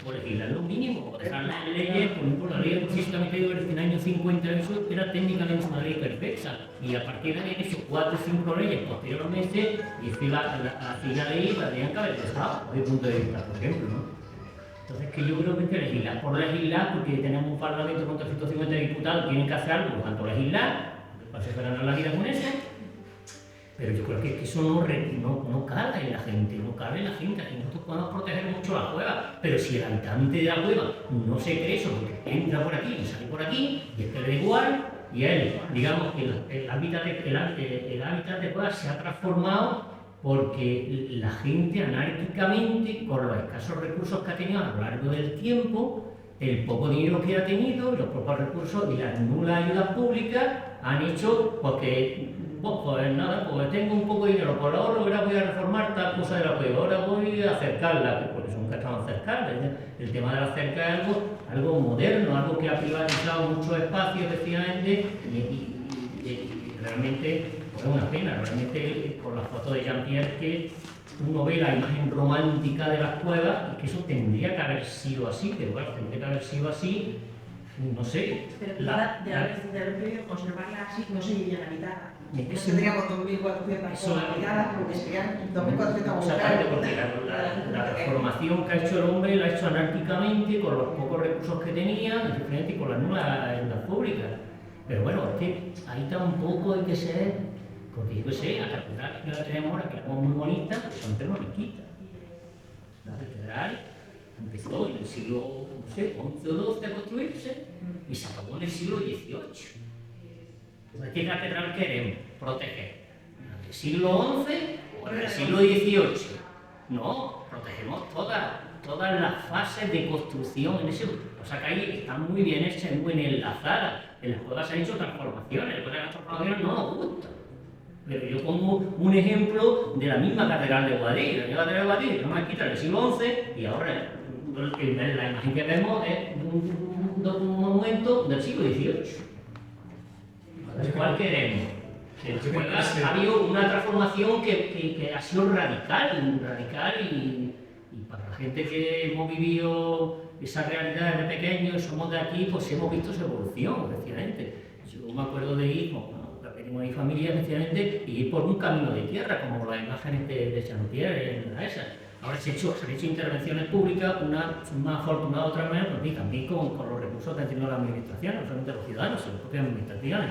O legislar lo mínimo, o dejar las leyes, por ejemplo, la ley de Constitución que en el año 58 era técnicamente una ley perfecta, y a partir de ahí han hecho 4 o 5 leyes posteriormente, y es que la ley la tenían que haber dejado, desde el punto de vista, por ejemplo, ¿no? Entonces, que yo creo que hay que legislar. Por legislar, porque tenemos un parlamento con 350 diputados, tienen que hacer algo, por lo tanto, legislar, para hacer ganar la vida con eso. Pero yo creo que eso no cala en la gente, no cala en la gente. Aquí nosotros podemos proteger mucho la cueva, pero si el habitante de la cueva no se cree eso, porque entra por aquí y sale por aquí, y es que le da igual, y él, digamos, el hábitat de cueva se ha transformado porque la gente anárquicamente, con los escasos recursos que ha tenido a lo largo del tiempo, el poco dinero que ha tenido, los pocos recursos y las nulas ayudas públicas han hecho pues nada, pues tengo un poco de dinero, por ahora voy a reformar tal cosa de la cueva, ahora voy a acercarla, que por eso nunca estamos acercarla. El tema de la cerca es algo moderno, algo que ha privatizado muchos espacios, efectivamente, y realmente pues es una pena. Realmente con la foto de Jean-Pierre, que uno ve la imagen romántica de las cuevas y que eso tendría que haber sido así, pero bueno, tendría que haber sido así, no sé. Pero de haber podido conservarla así, no se iría a la mitad. No tendríamos 2.400 habitadas, porque serían 2.400 Exactamente, porque la transformación que ha hecho el hombre la ha hecho anárquicamente, con los pocos recursos que tenía, y con las nulas ayudas públicas. Pero bueno, es que ahí tampoco hay que ser, porque yo qué sé, la catedral que la tenemos ahora, que la tenemos muy bonita, pues son termoniquitas. La catedral empezó en el siglo, no sé, XI o XII a construirse y se acabó en el siglo XVIII. ¿Qué catedral queremos proteger? ¿La del siglo XI o la del siglo XVIII? No, protegemos todas las fases de construcción en ese. O sea que ahí están muy bien hechas, muy bien enlazadas. En las cuevas se han hecho transformaciones, después de las transformaciones no nos gustan. Pero yo pongo un ejemplo de la misma catedral de Guadix. La misma catedral de Guadix, que no me quita del siglo XI, y ahora la imagen que vemos es un monumento del siglo XVIII. ¿Cuál queremos? Ha habido una transformación que ha sido radical y para la gente que hemos vivido esa realidad desde pequeños, somos de aquí, pues hemos visto esa evolución, efectivamente. Yo me acuerdo de ir, venimos de mi familia, efectivamente, y ir por un camino de tierra, como las imágenes de Jean-Pierre en la ESA. Ahora se han hecho intervenciones públicas, una más afortunada, otra menos, pues, y también con los recursos que han tenido la administración, no solamente los ciudadanos, sino las propias administraciones.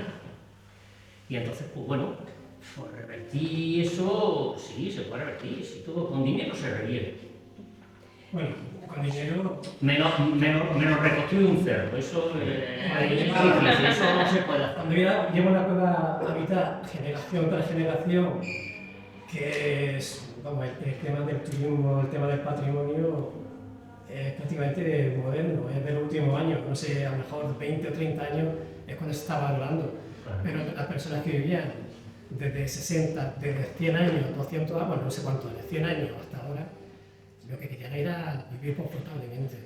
Y entonces, pues bueno, pues revertir eso, sí, se puede revertir, si todo con dinero se revierte. Bueno, con dinero... Menos reconstruir un cerro, eso no se puede hacer. Cuando yo llevo la cueva habitada generación tras generación, que es, vamos, el tema del turismo, el tema del patrimonio, es prácticamente moderno, es de los últimos años, no sé, a lo mejor 20 o 30 años es cuando se estaba hablando. Pero las personas que vivían desde 60, desde 100 años, 200 años, bueno, no sé cuántos años, 100 años hasta ahora, lo que querían era vivir confortablemente.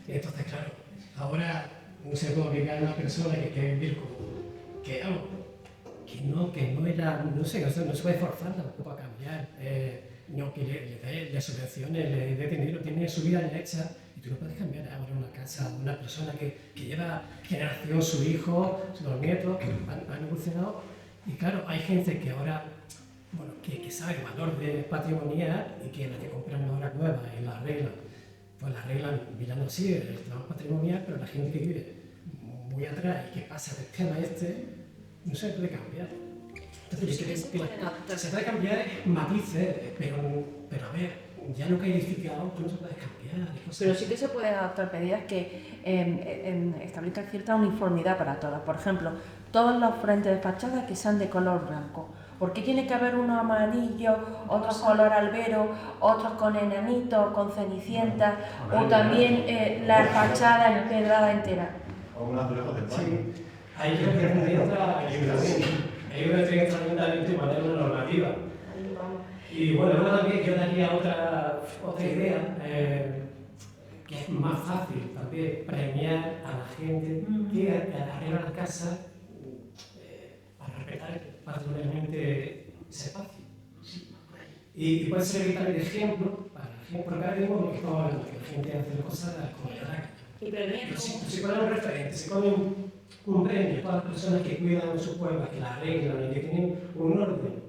Entonces, claro, ahora no se puede obligar a una persona que quiere vivir como que no era, no sé, no se puede forzar tampoco a cambiar, no que le subvenciones, le dé dinero, tiene su vida ya hecha. Y tú no puedes cambiar ahora una casa, una persona que lleva generación, su hijo, los nietos, que han evolucionado. Y claro, hay gente que ahora, bueno, que sabe el valor de patrimonial y que la que compran ahora nueva y la arreglan, pues la arreglan mirando así el tema patrimonial, pero la gente que vive muy atrás y que pasa del tema no se puede cambiar. Entonces, se puede cambiar matices, pero a ver, ya lo que hay edificado, tú no se puede cambiar. Pero sí que se pueden adoptar medidas que establezcan cierta uniformidad para todas. Por ejemplo, todos los frentes de fachada que sean de color blanco. ¿Por qué tiene que haber unos amarillos, otros color albero, otros con enanitos, con cenicientas, o también la fachada empedrada entera? O un azulejo del baño. Sí, ahí creo que tendría otra ayuntamiento. Ahí creo que entra el ayuntamiento y mandar una normativa. Y bueno, luego también yo daría otra idea, que es más fácil también premiar a la gente que arregla la casa para respetar patrimonialmente ese espacio. Y puede ser también de ejemplo para la gente, porque ahora mismo lo que estamos hablando, que la gente hace cosas como le da gana. Pero si ponen un referente, si ponen un premio para las personas que cuidan su cueva, que la arreglan y que tienen un orden,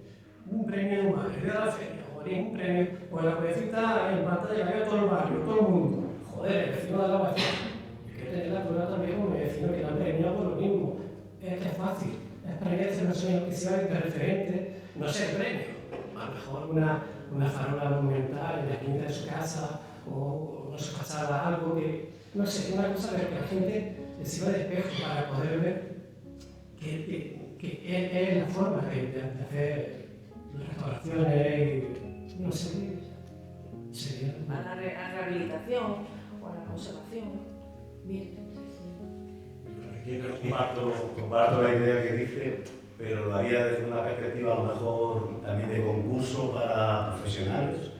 un premio más, el día de la feria, o un premio, pues la cuevecita en pantalla, que vea todo el barrio, todo el mundo. joder, el vecino de al lado va a decir, yo quiero tener la cueva también como mi vecino que también venía por lo mismo. Es que es fácil, es premiarse una persona que sea de referente, no sé, premio. A lo mejor una farola monumental en la esquina de su casa, o no sé, pasada algo que, no sé, una cosa de que la gente le sirva de espejo para poder ver que es la forma de hacer restauraciones, no sé, sería... A la rehabilitación o a la conservación. Bien. Comparto la idea que dice, pero lo haría desde una perspectiva a lo mejor también de concurso para profesionales,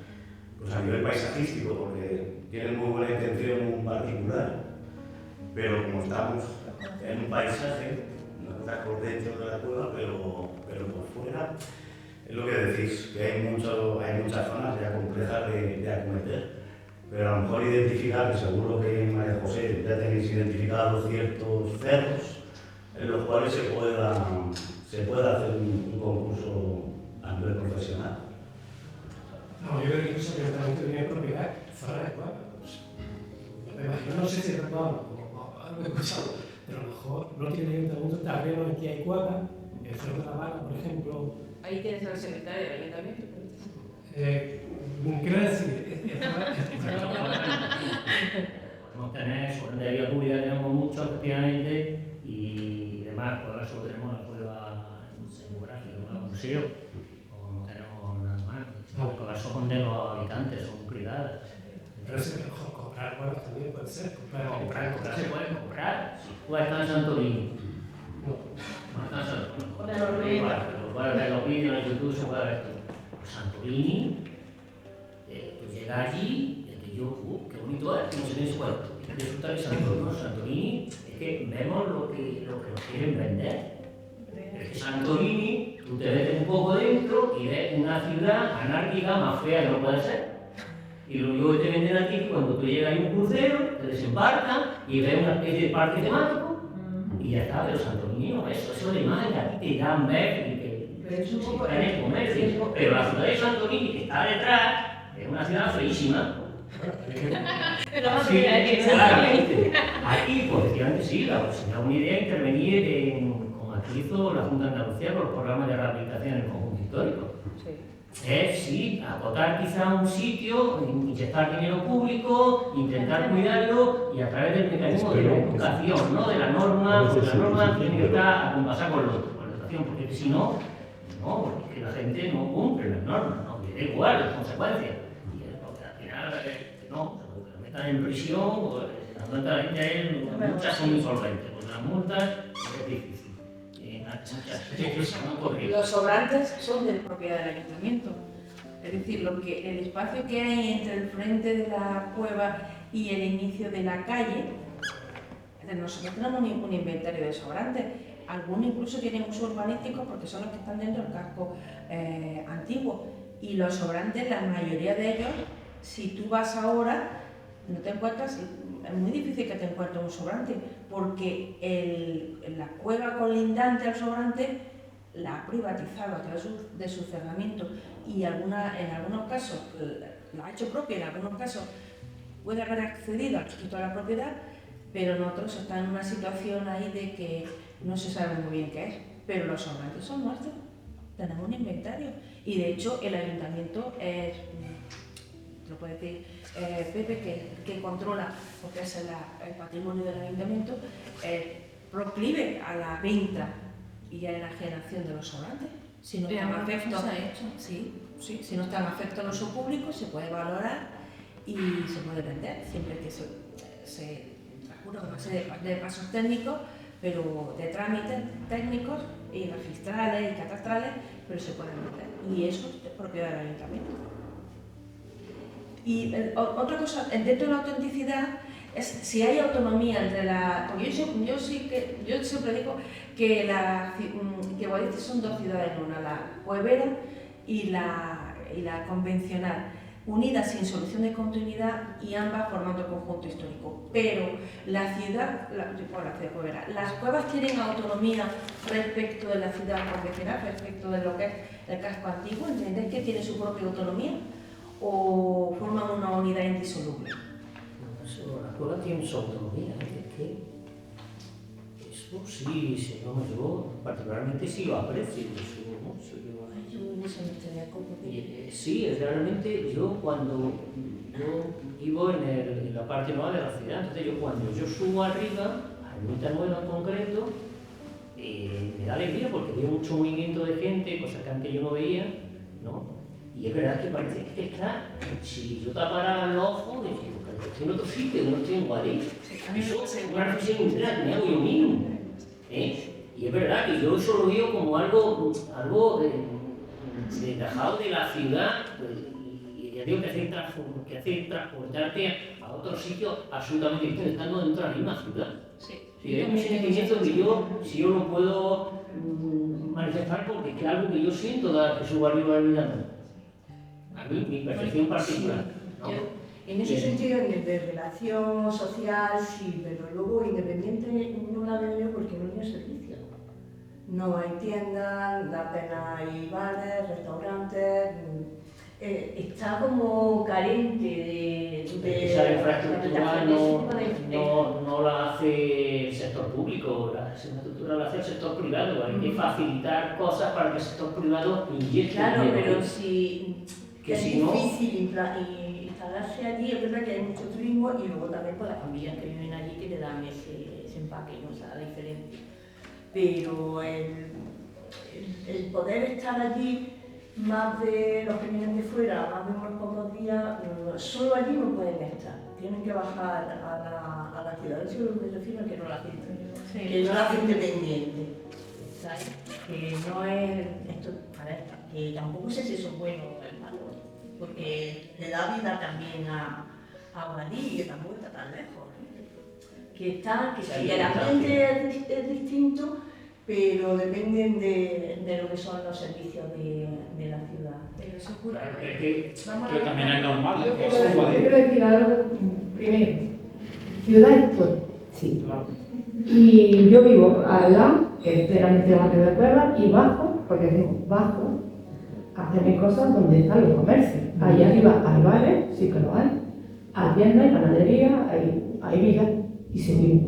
pues a nivel paisajístico, porque tienen muy buena intención en un particular, pero como estamos en un paisaje, no está por dentro de la cueva, pero por fuera, es lo que decís, que hay muchas zonas ya complejas de acometer. Pero a lo mejor identificar, que seguro que María José ya tenéis identificados ciertos cerros en los cuales se pueda hacer un concurso a nivel profesional. No, yo creo que incluso que el tratamiento tiene propiedad fuera de cueva. Me imagino, no sé si es verdad o algo he escuchado, pero a lo mejor no tiene ayuntamiento terreno en que hay cueva, el Cerro de la Vara, por ejemplo. Ahí tienes al secretario del ayuntamiento. Quiero decir, podemos tener, sobre la vía pública tenemos mucho, efectivamente, y demás, por eso tenemos la cueva escenográfica, un museo, o no tenemos nada más. Por eso son de los habitantes, son privadas. pero es mejor comprar cuevas también puede ser. Comprar se puede comprar. Tú estás en Santorini. No estás en Santorini. Igual, pero puedes ver los vídeos en YouTube, se puede ver todo. Santorini, tú llegas allí y te digo, qué bonito es, que no se tiene cuento. Y resulta que Santorini, es que vemos lo que nos quieren vender. Es que Santorini, tú te metes un poco dentro y ves una ciudad anárquica más fea que no puede ser. Y lo único que te venden aquí es que cuando tú llegas a un crucero, te desembarcan y ves una especie de parque temático y ya está, pero Santorini no es eso, es la imagen que a ti te dan ver. Pero es un poco en el comercio, pero la ciudad de Santorini, que está detrás, es una ciudad feísima. Sí, claramente. Aquí, pues efectivamente sí, se me da una idea intervenir como aquí hizo la Junta de Andalucía con los programas de rehabilitación en el conjunto histórico. Sí, acotar quizá un sitio, inyectar dinero público, intentar cuidarlo y a través del mecanismo de la educación, ¿no? De la norma, porque la norma tiene que estar acompasada con la educación, porque si no, porque la gente no cumple las normas, ¿no? Le da igual las consecuencias. Y porque al final, que lo metan en prisión, pues las multas son insolventes, porque las multas es difícil. Los sobrantes son de propiedad del ayuntamiento. Es decir, el espacio que hay entre el frente de la cueva y el inicio de la calle, nosotros tenemos un inventario de sobrantes. Algunos incluso tienen uso urbanístico porque son los que están dentro del casco antiguo. Y los sobrantes, la mayoría de ellos, si tú vas ahora, no te encuentras, es muy difícil que te encuentres un sobrante, porque la cueva colindante al sobrante la ha privatizado a través de su cerramiento y en algunos casos lo ha hecho propia, en algunos casos puede haber accedido al título de la propiedad, pero en otros están en una situación ahí de que no se sabe muy bien qué es, pero los sobrantes son nuestros, tenemos un inventario y de hecho el ayuntamiento es, lo puede decir Pepe, que controla lo que es el patrimonio del ayuntamiento, proclive a la venta y a la enajenación de los sobrantes. Si no están afectos, si no están afectos al uso público, se puede valorar y se puede vender, siempre que se transcurra una serie de pasos técnicos, pero de trámites técnicos y registrales y catastrales, pero se pueden vender. Y eso es propiedad del ayuntamiento. Y otra cosa, dentro de la autenticidad, es si hay autonomía entre la... Porque yo siempre digo que Guadix son dos ciudades, una, la cuevera y la convencional, unidas sin solución de continuidad y ambas formando conjunto histórico. Pero la ciudad cuevera, las cuevas tienen autonomía respecto de la ciudad convencional, respecto de lo que es el casco antiguo, ¿entendés que tiene su propia autonomía? ¿O forman una unidad indisoluble? eso, las cuevas tienen su autonomía, es que eso sí, yo particularmente sí lo aprecio, eso mucho. Yo en eso no estoy de acuerdo. Sí, realmente yo cuando vivo en la parte nueva de la ciudad, entonces cuando yo subo arriba, a Ermita Nueva en concreto, me da alegría porque veo mucho movimiento de gente, cosas que antes yo no veía, ¿no? Y es verdad que parece que está, si yo tapara los ojos, estoy en otro sitio, no estoy en Guadix. Eso es una reflexión interna que me hago yo mismo. Y es verdad que yo eso lo veo como algo dejado de la ciudad, y ya digo que hace transportarte a otro sitio absolutamente distinto, estando dentro de la misma ciudad. Sí, es un sentimiento que si yo lo puedo manifestar porque es algo que yo siento que subo arriba de mi vida. A mí, mi percepción particular. ¿No? En ese sentido, de relación social, sí, pero luego independiente no la veo yo porque no hay servicio. No hay tiendas, da pena hay bares, restaurantes, está como carente de esa infraestructura no la hace el sector público, la infraestructura la hace el sector privado. Hay que facilitar cosas para que el sector privado inyecte. Claro, dinero. pero si es difícil instalarse allí, es verdad que hay mucho turismo y luego también por las familias que viven allí que le dan ese empaque, ¿no? O sea, diferente. Pero el poder estar allí, más de los que vienen de fuera, más de unos pocos días, solo allí no pueden estar. Tienen que bajar a la ciudad. Eso es lo que me refiero, que no la hacen, que no la hacen dependiente. ¿Sabes? Que no es esto, a ver, que tampoco sé si eso es bueno o es malo, porque le da vida también a Guadix, que tampoco está tan lejos. Que sí, el ambiente es distinto, pero dependen de lo que son los servicios de la ciudad. Pero eso ocurre. Que también es normal. Yo quiero decir algo primero. Ciudad histórica. Sí. Y yo vivo al lado, que es delante del barrio de Cueva, y bajo, porque digo, bajo, a hacer mis cosas donde están los comercios. Ahí arriba hay bares, sí que lo hay. Hay tiendas, hay panadería, hay vigas y se vive.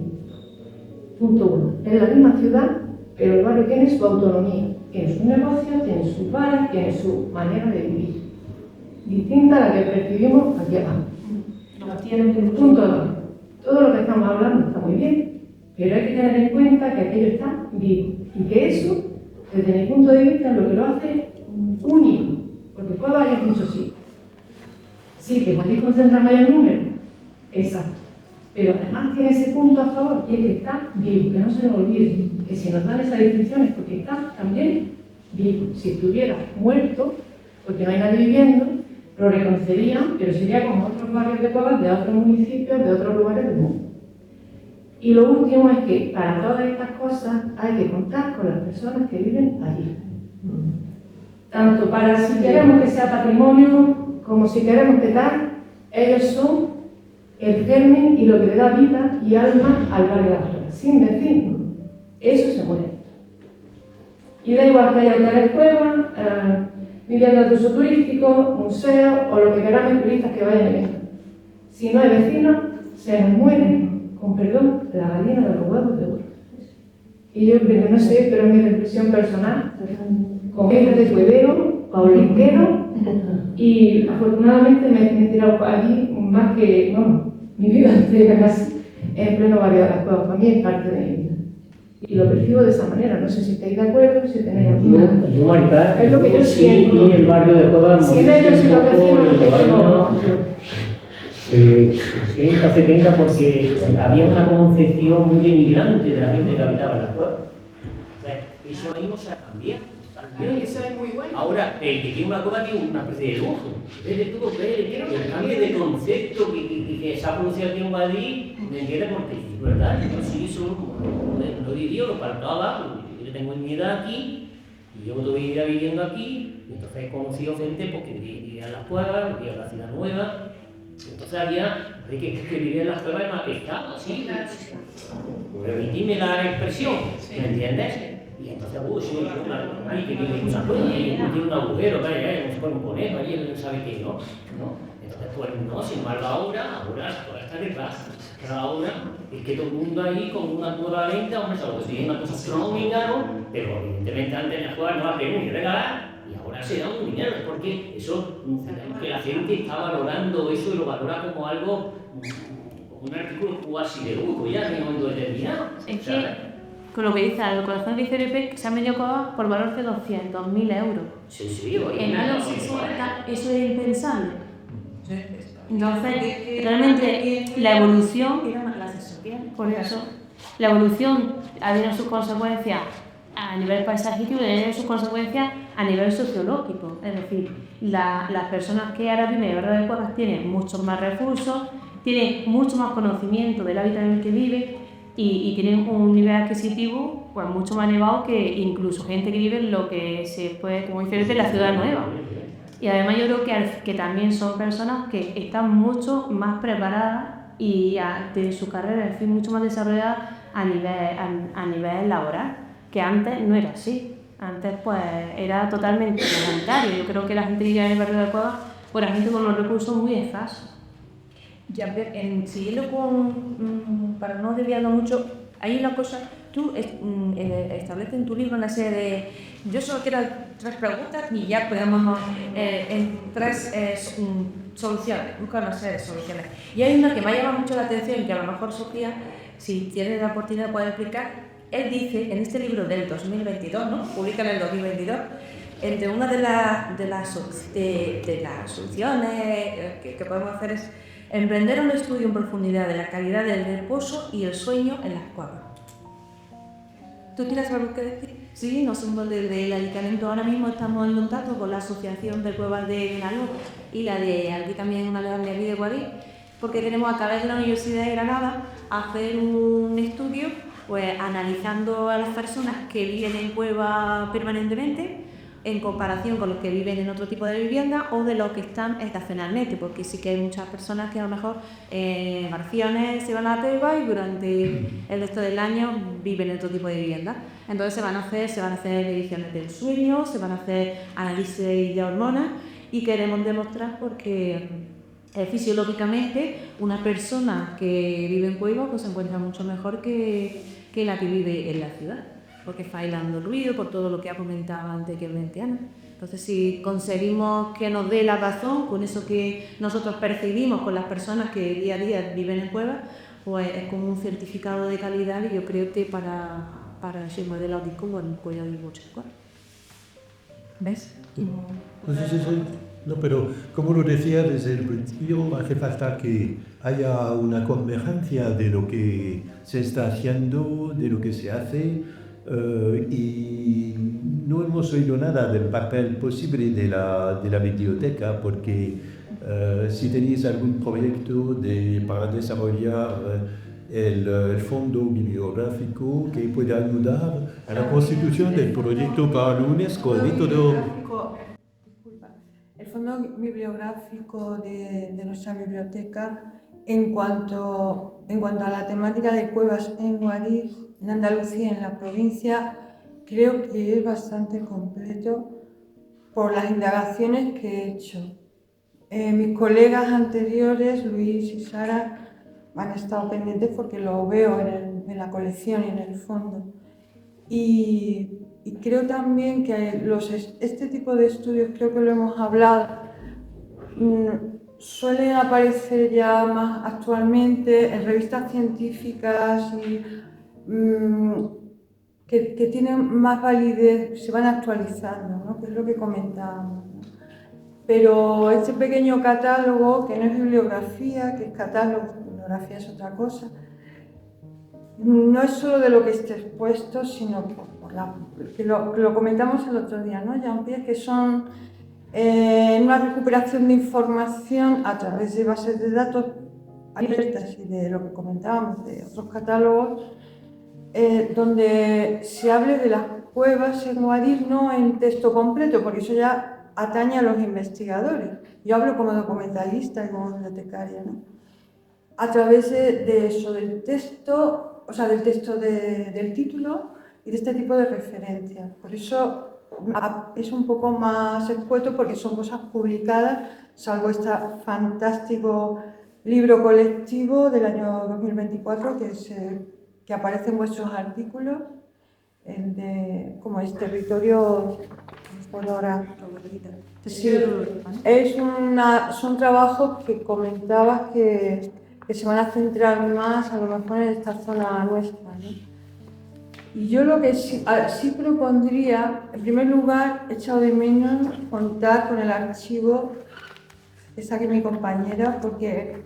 Punto uno. Es la misma ciudad, pero el barrio tiene su autonomía, tiene su negocio, tiene sus bares, tiene su manera de vivir. Distinta a la que percibimos aquí abajo. Punto dos. Todo lo que estamos hablando está muy bien, pero hay que tener en cuenta que aquello está vivo y que eso, desde mi punto de vista, es lo que lo hace único, porque puede haber muchos sitios. Sí, que Madrid concentra mayor número, exacto, pero además tiene ese punto a favor, y es que está vivo, que no se nos olvide, que si nos dan esas distinciones porque está también vivo. Si estuviera muerto, porque no hay nadie viviendo, lo reconocerían, pero sería como otros barrios de Cuevas de otros municipios, de otros lugares del mundo. Y lo último es que para todas estas cosas hay que contar con las personas que viven allí. Tanto para si queremos que sea patrimonio, como si queremos que tal, ellos son el germen y lo que le da vida y alma al barrio de la Flora. Sin decir, eso se muere. Y da igual que haya hoteles Cuevas, viviendas de uso turístico, museos o lo que queramos turistas que vayan a ver. Si no hay vecinos, se nos muere, con perdón, la gallina de los huevos de oro. Y yo creo que no sé, pero es mi reflexión personal, con gente de cuevero, paulinquero, y afortunadamente me he tirado allí más que, bueno, mi vida entera casi, en pleno barrio de las Cuevas. Para mí es parte de mi vida. Y lo percibo de esa manera, no sé si estáis de acuerdo, si tenéis alguna... Yo, Marta, es lo que yo siento. Y el barrio de Cuevas... Si ellos y los vecinos, hace tenga porque había una concepción muy denigrante de la gente que habitaba en las cuevas. Eso mismo se ha cambiado. Eso es muy bueno. Ahora, el que tiene una cueva tiene una especie de lujo. Desde todo el cambio de concepto que se ha producido aquí en Madrid, ¿me entiendes? Porque es verdad, yo sí eso lo vivió, lo palpaba, yo tengo mi edad aquí, y yo toda mi vida viviendo aquí, y entonces he conocido gente porque vivía en las cuevas, vivía en la ciudad nueva. Entonces había que vivir en las cuevas de más pescado, ¿sí? Permitidme la expresión, ¿me entiendes? Y entonces, sí, ahí que tiene una cueva, tiene un agujero, se pone un conejo, ahí él sabe que no. Entonces, pues no, sin embargo, ahora toda esta detrás, ahora es que todo el mundo ahí con una cueva lenta, hombre, salvo que si es una cosa extraordinaria, pero evidentemente antes de jugar no la pegó ni regalar, y ahora se da un dinero, es porque eso, que la gente está valorando eso y lo valora como algo, un artículo cuasi de lujo ya en un momento determinado. Es que, con lo que dice el corazón dice que se han vendido cosas por valor de 200.000 euros. Sí, oye. En años 60 eso es impensable. Entonces, realmente la evolución, por eso, la evolución ha tenido sus consecuencias a nivel paisajístico y ha tenido sus consecuencias a nivel sociológico. Es decir, las personas que ahora viven en el barrio de Cuevas tienen muchos más recursos, tienen mucho más conocimiento del hábitat en el que viven y tienen un nivel adquisitivo pues, mucho más elevado que incluso gente que vive en lo que se puede, como dice, en la ciudad nueva. Y además yo creo que también son personas que están mucho más preparadas y de su carrera, en fin, mucho más desarrolladas a nivel laboral, que antes no era así. Antes pues era totalmente voluntario. Yo creo que la gente que vive en el barrio de Cuevas pues era gente con unos recursos muy escasos. Ya, siguiendo para no desviarnos mucho, hay una cosa, tú estableces en tu libro una serie de... Yo solo quiero 3 preguntas y ya podemos en 3 soluciones, buscar una serie de soluciones. Y hay una que me ha llamado mucho la atención, que a lo mejor Sofía, si tienes la oportunidad puede explicar. Él dice, en este libro del 2022, ¿no? Publica en el 2022, entre una de las soluciones que podemos hacer es emprender un estudio en profundidad de la calidad del reposo y el sueño en las cuevas. ¿Tú tienes algo que decir? Sí, nosotros desde el Ayuntamiento ahora mismo estamos en contacto con la Asociación de Cuevas de Benaló y la de aquí también, una de aquí de Guadix, porque tenemos a través de la Universidad de Granada hacer un estudio pues analizando a las personas que viven en cuevas permanentemente en comparación con los que viven en otro tipo de vivienda o de los que están estacionalmente, porque sí que hay muchas personas que a lo mejor en vacaciones se van a la cueva y durante el resto del año viven en otro tipo de vivienda. Entonces se van a hacer mediciones del sueño, se van a hacer análisis de hormonas y queremos demostrar porque fisiológicamente una persona que vive en cueva pues se encuentra mucho mejor que la que vive en la ciudad, porque está aislando el ruido, por todo lo que ha comentado anteriormente Ana. Entonces, si conseguimos que nos dé la razón con eso que nosotros percibimos con las personas que día a día viven en cuevas, pues es como un certificado de calidad y yo creo que para ese modelo audístico, bueno, pues ya hay muchas cosas. ¿Ves? No, pero como lo decía desde el principio, hace falta que haya una convergencia de lo que se está haciendo, de lo que se hace, y no hemos oído nada del papel posible de la biblioteca, porque si tenéis algún proyecto para desarrollar el fondo bibliográfico que pueda ayudar a la constitución del proyecto para la UNESCO, el método... El fondo bibliográfico de nuestra biblioteca, en cuanto a la temática de cuevas en Guadix, en Andalucía, en la provincia, creo que es bastante completo por las indagaciones que he hecho. Mis colegas anteriores, Luis y Sara, han estado pendientes porque lo veo en la colección y en el fondo. Y creo también que este tipo de estudios, creo que lo hemos hablado, suelen aparecer ya más actualmente en revistas científicas y que tienen más validez, se van actualizando, ¿no? Que es lo que comentábamos, ¿no? Pero este pequeño catálogo, que no es bibliografía, que es catálogo, bibliografía es otra cosa, no es solo de lo que esté expuesto, sino que lo comentamos el otro día, ¿no, Jean-Pierre? Que son una recuperación de información a través de bases de datos abiertas y de lo que comentábamos, de otros catálogos, donde se hable de las cuevas en Guadix, no en texto completo, porque eso ya atañe a los investigadores. Yo hablo como documentalista y como bibliotecaria, ¿no? A través de eso, del texto, o sea, del texto del título, y de este tipo de referencias. Por eso es un poco más escueto porque son cosas publicadas, salvo este fantástico libro colectivo del año 2024 que aparece en vuestros artículos, el de como es territorio por ahora. Sí, son trabajos que comentabas que se van a centrar más a lo mejor en esta zona nuestra, ¿no? Y yo lo que sí propondría, en primer lugar, he echado de menos contar con el archivo, está aquí mi compañera, porque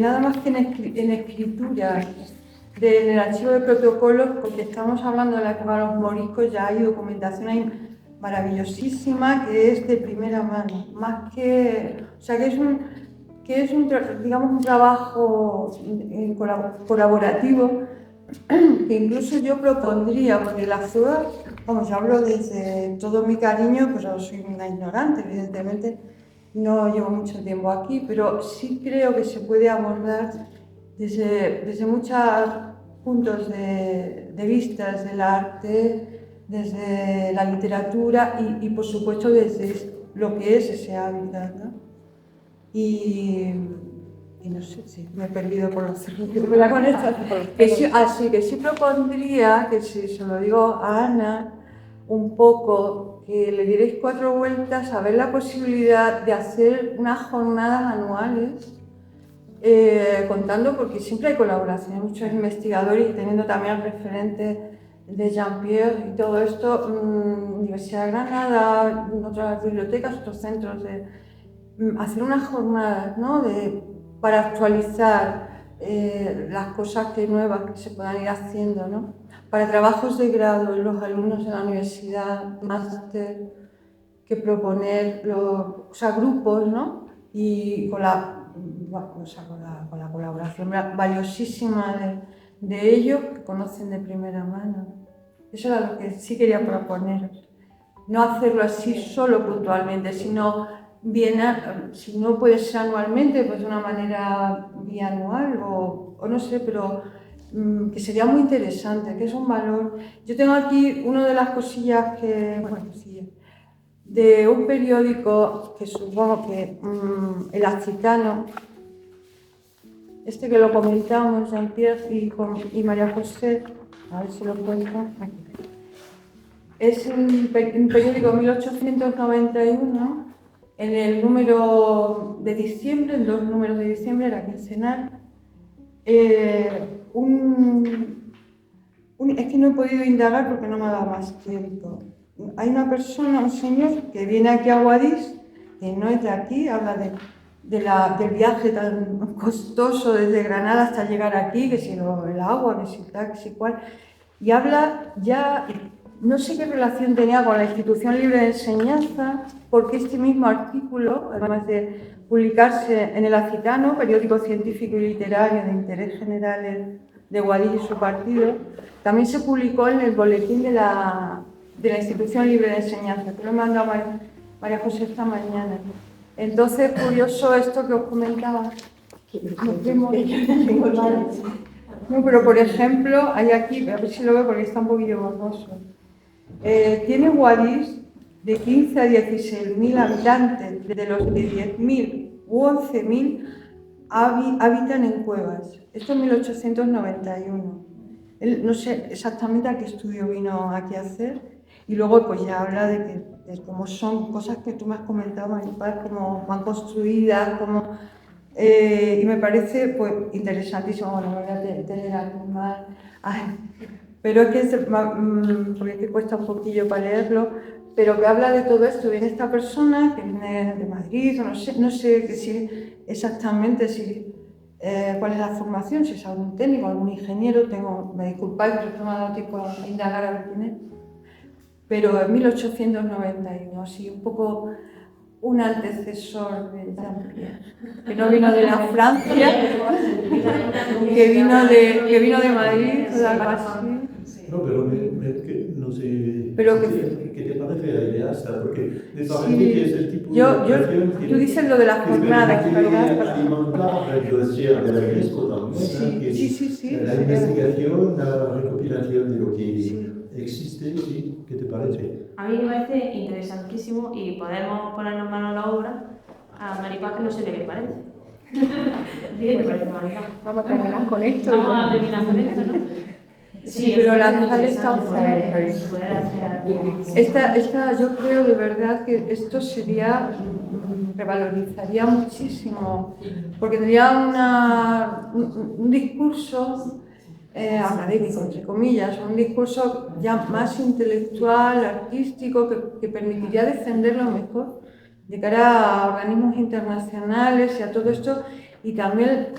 nada más que en escritura, en el archivo de protocolos, porque estamos hablando de la época de los moriscos, ya hay documentación ahí maravillosísima que es de primera mano, más que, o sea, que es un trabajo colaborativo, que incluso yo propondría, porque la ciudad, vamos, yo hablo desde todo mi cariño, pero soy una ignorante, evidentemente no llevo mucho tiempo aquí, pero sí creo que se puede abordar desde muchos puntos de vista, desde el arte, desde la literatura y por supuesto desde lo que es ese hábitat, ¿no? Y no sé si me he perdido por los con esto. Así que sí propondría, que si se lo digo a Ana, un poco, que le dierais 4 vueltas a ver la posibilidad de hacer unas jornadas anuales, contando, porque siempre hay colaboración, hay muchos investigadores y teniendo también el referente de Jean-Pierre y todo esto, Universidad de Granada, otras bibliotecas, otros centros, hacer unas jornadas, ¿no? Para actualizar las cosas nuevas que se puedan ir haciendo, ¿no? Para trabajos de grado, los alumnos de la universidad, máster, que proponer grupos, ¿no? Y con la colaboración valiosísima de ellos, que conocen de primera mano. Eso era lo que sí quería proponer. No hacerlo así solo puntualmente, sino si no puede ser anualmente, pues de una manera bianual o no sé, pero que sería muy interesante, que es un valor. Yo tengo aquí una de las cosillas de un periódico que supongo que el Africano, que lo comentamos, Jean-Pierre y María José, a ver si lo encuentro aquí. Es un periódico 1891. En el número de diciembre, en 2 números de diciembre, era quincenal, es que no he podido indagar porque no me ha dado más tiempo. Hay una persona, un señor, que viene aquí a Guadix, que no es de aquí, habla del viaje tan costoso desde Granada hasta llegar aquí, que si el agua, que si tal, que si cual, y habla ya. No sé qué relación tenía con la Institución Libre de Enseñanza, porque este mismo artículo, además de publicarse en el Africano, periódico científico y literario de interés general de Guadix y su partido, también se publicó en el boletín de la Institución Libre de Enseñanza, que lo he mandado a María José esta mañana. Entonces, curioso esto que os comentaba. No, pero por ejemplo, hay aquí, a ver si lo veo porque está un poquillo borroso. Tiene Guadix de 15 a 16.000 habitantes, de los que 10.000 u 11.000 habitan en cuevas. Esto es 1891. Él no sé exactamente a qué estudio vino aquí a hacer y luego pues ya habla de cómo son cosas que tú me has comentado, Maripaz, cómo van construidas, y me parece pues interesantísimo. Bueno, me voy a tener aquí mal. Pero es que porque es que cuesta un poquillo para leerlo, pero que habla de todo esto. Viene esta persona que viene de Madrid, no sé exactamente cuál es la formación, si es algún técnico, algún ingeniero, me disculpáis, pero no me ha dado tiempo a indagar a ver quién es. Pero en 1891, así un poco un antecesor de Jean-Pierre, que no vino de la Francia, que vino de Madrid, algo así. No, pero no sé pero ¿qué te parece la idea esta? Porque me parece que es el tipo de educación tú dices lo de las jornadas, ¿verdad? Alimentar el dossier de la UNESCO también, sí. La investigación, la recopilación de lo que sí. ¿Qué te parece? A mí me parece interesantísimo y podemos ponernos manos a la obra a Maripaz, que no sé qué le parece. ¿Qué te parece, Maripaz? Vamos a terminar con esto. Vamos a terminar con esto, ¿no? Sí, pero la sal está fuerte. Esta, yo creo de verdad que esto sería, revalorizaría muchísimo, porque tendría un discurso académico, entre comillas, un discurso ya más intelectual, artístico, que permitiría defenderlo mejor de cara a organismos internacionales y a todo esto, y también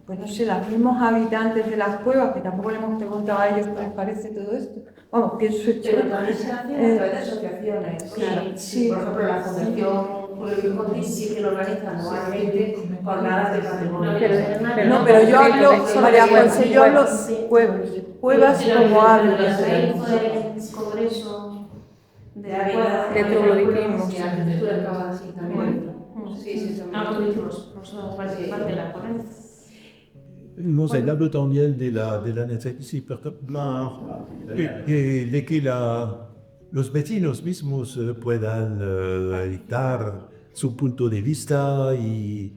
pues no sé, los mismos habitantes de las cuevas, que tampoco le hemos preguntado a ellos qué les parece todo esto. Vamos, pienso yo. Pero también se hace a través de asociaciones. Claro, sí. Por ejemplo, la Fundación Julio Conti sí que lo organiza anualmente jornadas de patrimonio. No, pero yo hablo, María José, yo hablo cuevas como hablo. El congreso de cuevas de trogloditismo. Y la arquitectura acaba así también. Sí, nosotros participamos de la ponencia. Hemos hablado también de la necesidad de que los vecinos mismos puedan dar su punto de vista y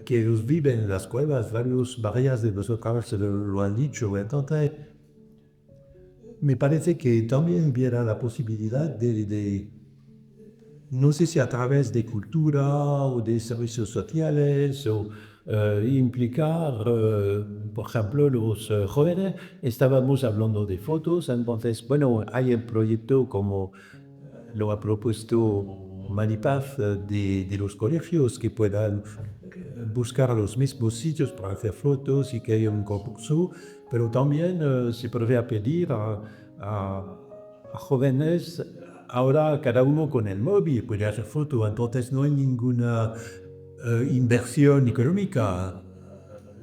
que ellos viven en las cuevas, varias de nosotros lo han dicho. Entonces, me parece que también hubiera la posibilidad de no sé si a través de cultura o de servicios sociales o implicar, por ejemplo, los jóvenes. Estábamos hablando de fotos, entonces, bueno, hay el proyecto como lo ha propuesto Maripaz de los colegios que puedan buscar los mismos sitios para hacer fotos y que haya un concurso, pero también se puede pedir a jóvenes. Ahora cada uno con el móvil puede hacer fotos, entonces no hay ninguna inversión económica.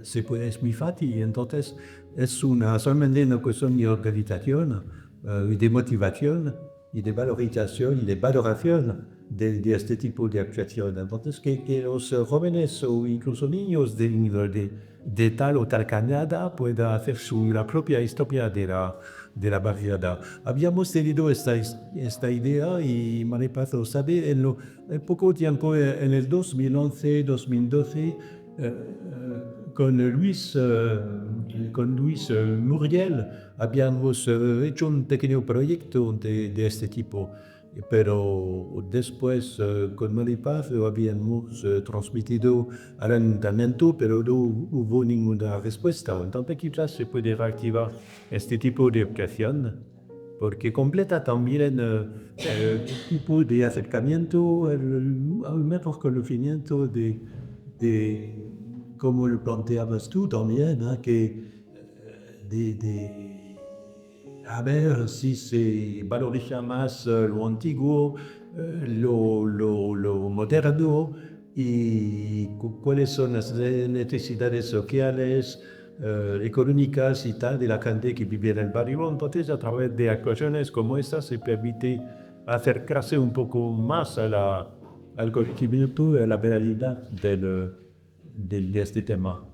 Es muy fácil, entonces es solamente una cuestión de organización, de motivación y de valorización y de valoración de este tipo de actuación. Entonces que los jóvenes o incluso niños de tal o tal cañada puedan hacer la propia historia de la barriada. Habíamos tenido esta idea y Maripaz lo sabe, en poco tiempo, en el 2011-2012, con Luis Muriel habíamos hecho un pequeño proyecto de este tipo, pero después con Maripaz lo habíamos transmitido al ayuntamiento, pero no hubo ninguna respuesta. Entonces quizás se puede reactivar este tipo de educación, porque completa también el tipo de acercamiento, el mejor conocimiento de como lo planteabas tú también, que a ver si se valoriza más lo antiguo, lo moderno y cuáles son las necesidades sociales, económicas y tal de la gente que vive en el barrio. Entonces, a través de actuaciones como esta se permite acercarse un poco más al conocimiento y a la realidad de este tema.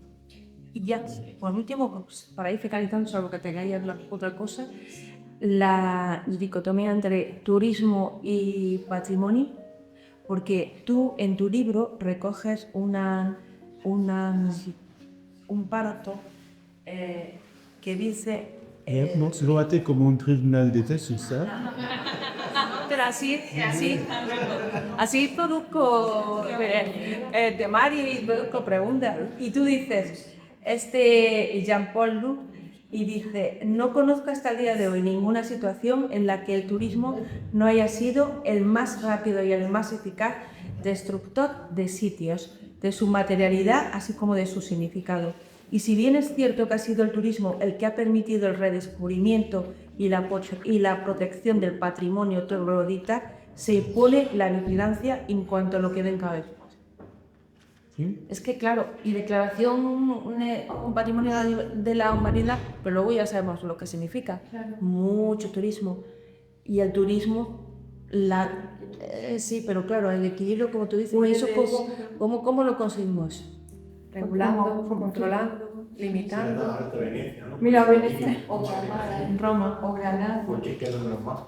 Y ya, por último, para ir finalizando, salvo que tengáis otra cosa, la dicotomía entre turismo y patrimonio, porque tú en tu libro recoges un párrafo que dice... Lo hace como un tribunal de tesis, ¿eh? Pero así produzco temario y produzco preguntas. Y tú dices, Jean-Paul Loup, y dice, no conozco hasta el día de hoy ninguna situación en la que el turismo no haya sido el más rápido y el más eficaz destructor de sitios, de su materialidad, así como de su significado. Y si bien es cierto que ha sido el turismo el que ha permitido el redescubrimiento y la protección del patrimonio troglodita, se impone la vigilancia en cuanto a lo que venga a ver. ¿Sí? Es que claro, y declaración un patrimonio de la humanidad, pero luego ya sabemos lo que significa. Claro. Mucho turismo. Y el turismo, sí, pero claro, el equilibrio, como tú dices, ¿y eso cómo lo conseguimos? Regulando, controlando. limitando. Alto Venecia, ¿no? Mira, Venecia o Granada, Roma. o Granada. Porque es que no menos más.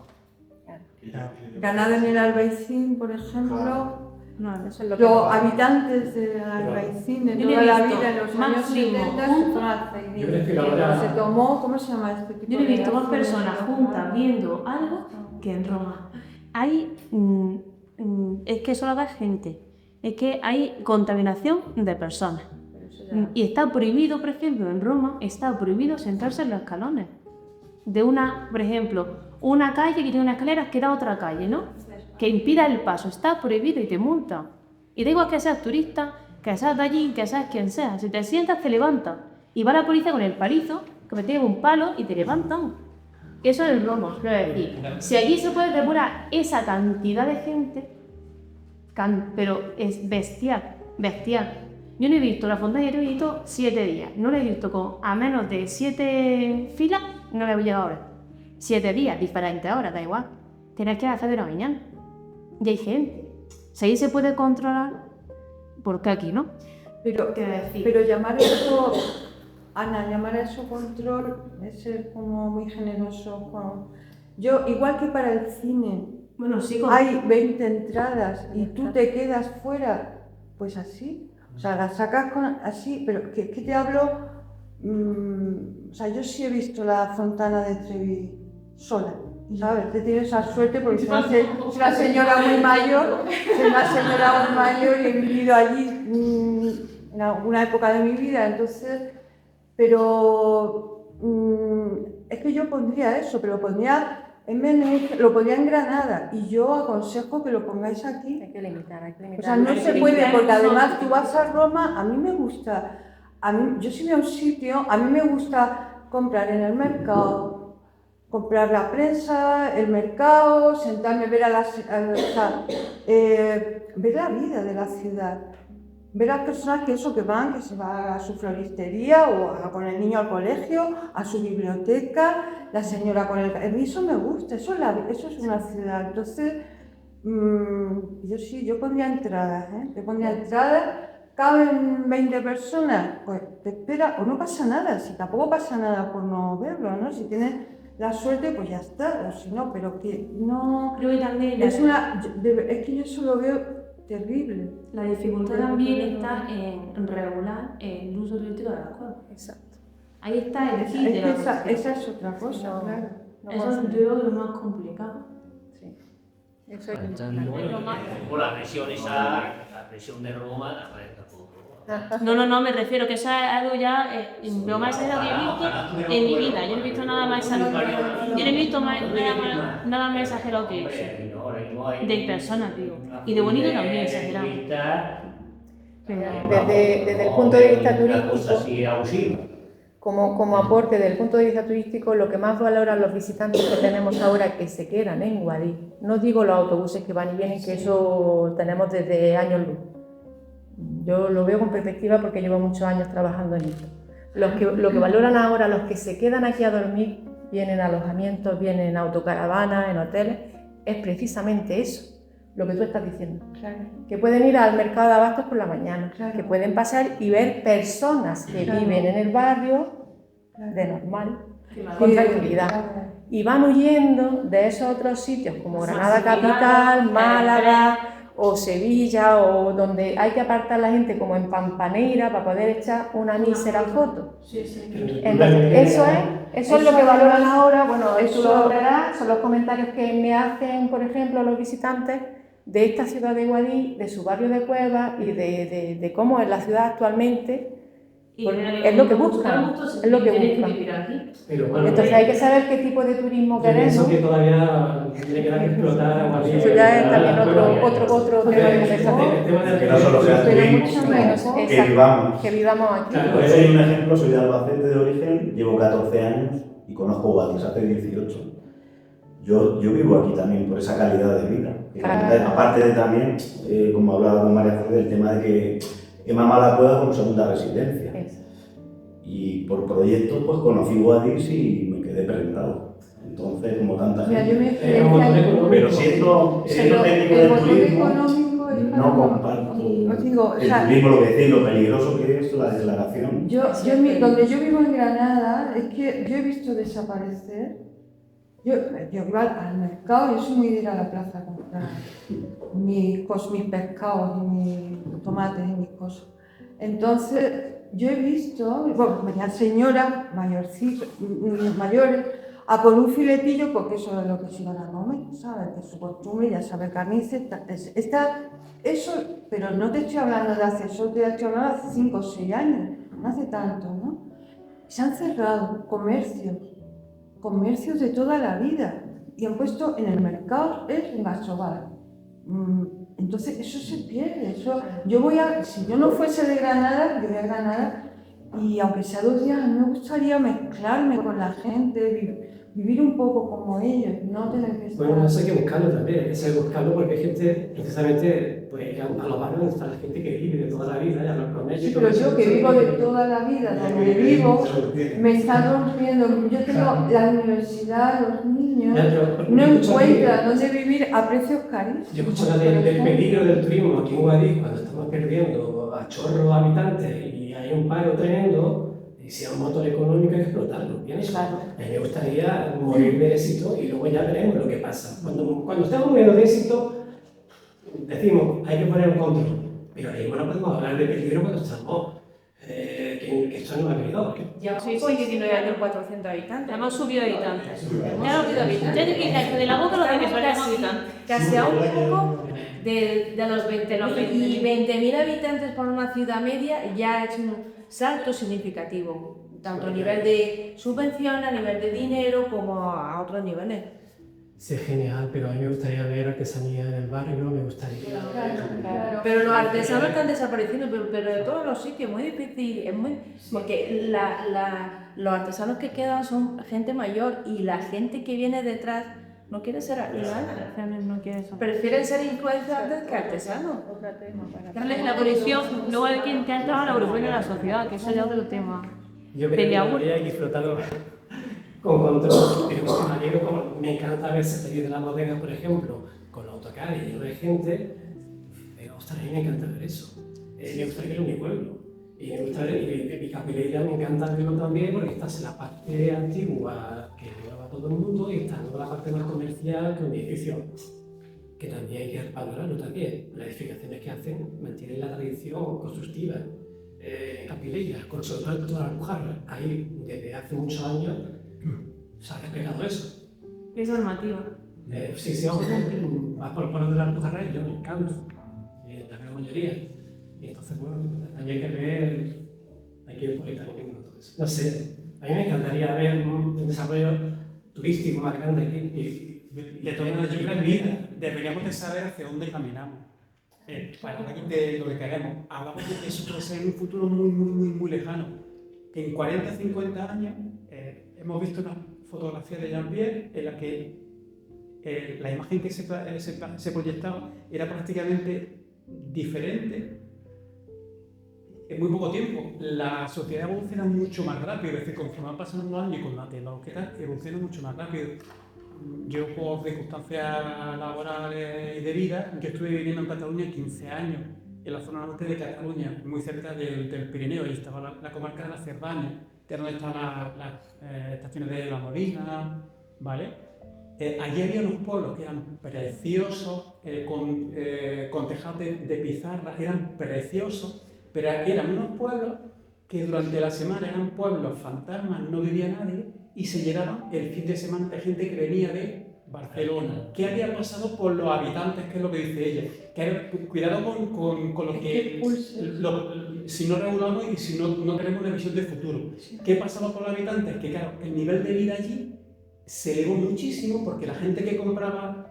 Granada en el Albaicín, por ejemplo, No, eso es lo que los habitantes del Albaicín de Yo no he toda la visto vida en los más años primos 70 se juntos. fueron al Zaidín. Yo prefiero ahora- Se tomó, ¿cómo se llama este tipo Yo no he de visto más acción? personas juntas viendo algo que en Roma. Hay, es que solo da gente, es que hay contaminación de personas. Y está prohibido, por ejemplo, en Roma, está prohibido sentarse en los escalones. De una, por ejemplo, una calle que tiene unas escaleras que da a otra calle, ¿no? Que impida el paso, está prohibido y te multan. Y da igual que seas turista, que seas de allí, que seas quien sea. Si te sientas, te levantan. Y va la policía con el palizo, que me tiene un palo y te levantan. Eso es el Roma, quiero decir. Si allí se puede depurar esa cantidad de gente, pero es bestial, bestial. Yo no he visto la Fontana de Trevi 7 días. No la he visto a menos de 7 filas, no la he llegado ahora. 7 días, diferentes horas, da igual. Tienes que hacer de la mañana. Y hay gente. Si ahí se puede controlar, ¿por qué aquí no? Pero, ¿Qué decir? pero llamar eso, Ana, llamar a eso control es ser como muy generoso. Yo, igual que para el cine, bueno, sí, hay 20 entradas y tú te quedas fuera, pues así. O sea, las sacas así, pero que te hablo, o sea, yo sí he visto la Fontana de Trevi sola, ¿sabes? Te tienes esa suerte porque soy una señora muy mayor, y he vivido allí en alguna época de mi vida, entonces, pero es que yo pondría eso, pero lo pondría en Venecia, lo pondría en Granada, y yo aconsejo que lo pongáis aquí. Hay que limitar. O sea, no se puede, porque además tú vas a Roma, a mí me gusta, yo si voy a un sitio, a mí me gusta comprar en el mercado, comprar la prensa, el mercado, sentarme, ver ver la vida de la ciudad, ver a las personas que se va a su floristería o con el niño al colegio, a su biblioteca, la señora con el... A mí eso me gusta, eso es una ciudad. Entonces, yo pondría entradas, caben 20 personas, pues te espera, o no pasa nada, si tampoco pasa nada por no verlo, ¿no? Si tienes la suerte, pues ya está, o si no, pero que no... Creo que también es que yo eso lo veo terrible. La dificultad también está en regular el uso turístico de las cuevas. Exacto. Ahí está el kit de la cuestión. Esa es otra cosa, claro. Eso yo creo que es lo más complicado. Sí. Eso es Por la presión la presión de Roma, No, me refiero que eso es algo ya, lo más exagerado que he visto en mi vida. Yo no he visto nada más exagerado. Yo no he visto nada más exagerado que eso. De personas, digo. Y de bonito también exagerado. Desde el punto de vista turístico, como aporte desde el punto de vista turístico, lo que más valoran los visitantes que tenemos ahora que se quedan en Guadix, no digo los autobuses que van y vienen, que eso tenemos desde años luz. Yo lo veo con perspectiva porque llevo muchos años trabajando en esto. Lo que valoran ahora, los que se quedan aquí a dormir, vienen a alojamientos, vienen a autocaravanas, en hoteles, es precisamente eso, lo que tú estás diciendo. Claro. Que pueden ir al mercado de abastos por la mañana, claro. Que pueden pasar y ver personas que viven en el barrio de normal, con tranquilidad. Y van huyendo de esos otros sitios como Granada Capital, Málaga o Sevilla, o donde hay que apartar a la gente como en Pampaneira para poder echar una mísera foto. Entonces, eso es lo que valoran ahora. Bueno, eso lo verás, son los comentarios que me hacen, por ejemplo, los visitantes de esta ciudad de Guadix, de su barrio de Cuevas y de cómo es la ciudad actualmente. Es lo que buscan, es lo que buscan. Entonces hay que saber qué tipo de turismo queremos. Yo pienso que todavía le queda que explotar a Guadix. Eso ya es también otro tema de conversación. Que no solo sea turismo, que vivamos aquí. Pues hay un ejemplo, soy de Albacete de origen, llevo 14 años y conozco Guadix hace 18. Yo vivo aquí también por esa calidad de vida. Aparte de también, como hablaba con María José, el tema de que he mamado la cueva como segunda residencia. Y por proyectos pues conocí Guadix y me quedé prendado. Entonces, como tanta gente. Pero siendo técnico de turismo, no comparto. os digo, o el sea, turismo, lo que decís, lo peligroso que es la deslagación. Donde yo vivo en Granada, es que yo he visto desaparecer. Yo iba al mercado, yo soy muy de ir a la plaza a comprar mis pescados y mis tomates y mis cosas. Entonces, yo he visto, bueno, venían señoras mayores a por un filetillo, porque eso es lo que se iban a comer, ¿sabes? Que es su costumbre, ya sabe, carnicería. Eso, pero no te estoy hablando de hace, eso te estoy hablando de hace 5 o 6 años, no hace tanto, ¿no? Se han cerrado comercios de toda la vida y han puesto en el mercado el gasobar. Entonces eso se pierde. Si yo no fuese de Granada, yo voy a Granada y aunque sea 2 días, a mí me gustaría mezclarme con la gente, vivir un poco como ellos, no tener que estar... Bueno, eso hay que buscarlo también, hay que buscarlo porque hay gente, precisamente, pues a los barrios donde está la gente que vive de toda la vida, ya los comercios... Sí, pero yo que vivo de toda la vida, donde vivo, me está rompiendo. Yo tengo la universidad, los niños, no encuentran dónde vivir a precios carísimos. Yo escucho hablar del peligro del turismo aquí en Guadix, cuando estamos perdiendo a chorros habitantes y hay un paro tremendo. Y si es un motor económico hay que explotarlo, ¿piensas? Claro. A mí me gustaría morir de éxito y luego ya veremos lo que pasa. Cuando estamos muriendo de éxito, decimos, hay que poner un control. Pero ahí no podemos hablar de peligro cuando estamos, que esto no ha venido. Ya sí, hoy 19 años 400 habitantes. Hemos subido habitantes. Ya subido habitantes. Yo diría que de la boca lo de que ponemos habitantes. Casi a un poco de los 20.000. Y 20.000 habitantes por una ciudad media ya es un salto significativo, tanto a nivel de subvención, a nivel de dinero, como a otros niveles. Sí, es genial, pero a mí me gustaría ver artesanía en el barrio, me gustaría... Claro. Pero los artesanos están desapareciendo, pero de todos los sitios, muy difícil, porque los artesanos que quedan son gente mayor y la gente que viene detrás no quiere ser artesano, no quiere eso. Prefieren ser influencers antes que artesanos. Darles la abolición, luego hay que intentar la abolición de la sociedad, que eso ya es otro tema. Yo creo que hay que disfrutarlo con control, pero como me encanta verse salir de la bodega, por ejemplo, con los autocares llenos de gente, ostras, a mí me encanta ver eso. Me gustaría verlo en mi pueblo. Y me gusta ver, mi Capilella me encanta verlo también porque estás en la parte antigua que lleva a todo el mundo y está en la parte más comercial con edificios que también hay que valorarlo también. Las edificaciones que hacen mantienen la tradición constructiva. Capilella, con sobre todo toda la Alpujarra, ahí desde hace muchos años se ha despegado eso. Es normativa. Sí, vas por de la Alpujarra y yo me encanta, la gran mayoría. Y entonces, bueno, también hay que ver, hay que ir por ahí también. No sé, a mí me encantaría ver un desarrollo turístico más grande aquí. De todas maneras, yo creo que deberíamos de saber hacia dónde caminamos. Para de lo que queremos. Hablamos de que eso puede ser en un futuro muy lejano. Que en 40 50 años hemos visto una fotografía de Jean-Pierre en la que la imagen que se proyectaba era prácticamente diferente en muy poco tiempo. La sociedad evoluciona mucho más rápido, es decir, conforme van pasando los años y con la tecnología evoluciona mucho más rápido. Yo, por circunstancias laborales y de vida, yo estuve viviendo en Cataluña 15 años, en la zona norte de Cataluña, muy cerca del Pirineo, y estaba la comarca de la Cerdanya, que es donde están las estaciones de La Molina, ¿vale? Allí había unos pueblos que eran preciosos, con tejados de pizarra, eran preciosos, pero eran unos pueblos que durante la semana eran pueblos fantasmas, no vivía nadie, y se llenaban el fin de semana de gente que venía de Barcelona. ¿Qué había pasado por los habitantes? ¿Qué es lo que dice ella? Cuidado con lo que... si no regulamos y si no tenemos una visión de futuro. ¿Qué pasaba por los habitantes? Que claro, el nivel de vida allí se elevó muchísimo porque la gente que compraba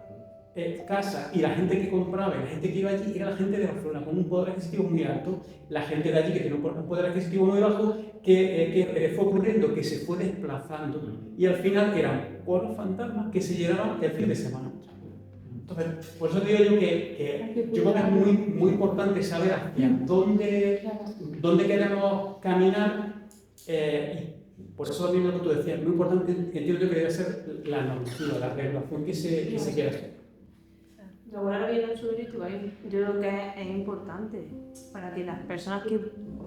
casa y la gente que compraba y la gente que iba allí era la gente de Barcelona con un poder adquisitivo muy alto, la gente de allí que tenía un poder adquisitivo muy bajo, que fue ocurriendo, que se fue desplazando y al final eran pueblos fantasmas que se llenaban el fin de semana. Entonces, por eso digo yo que yo creo que es muy importante saber hacia dónde queremos caminar y por eso mismo lo que tú decías, muy importante, entiendo yo que debe ser la normativa, la regulación que se quiera hacer. Regular la vivienda en su derecho, yo creo que es importante para que las personas que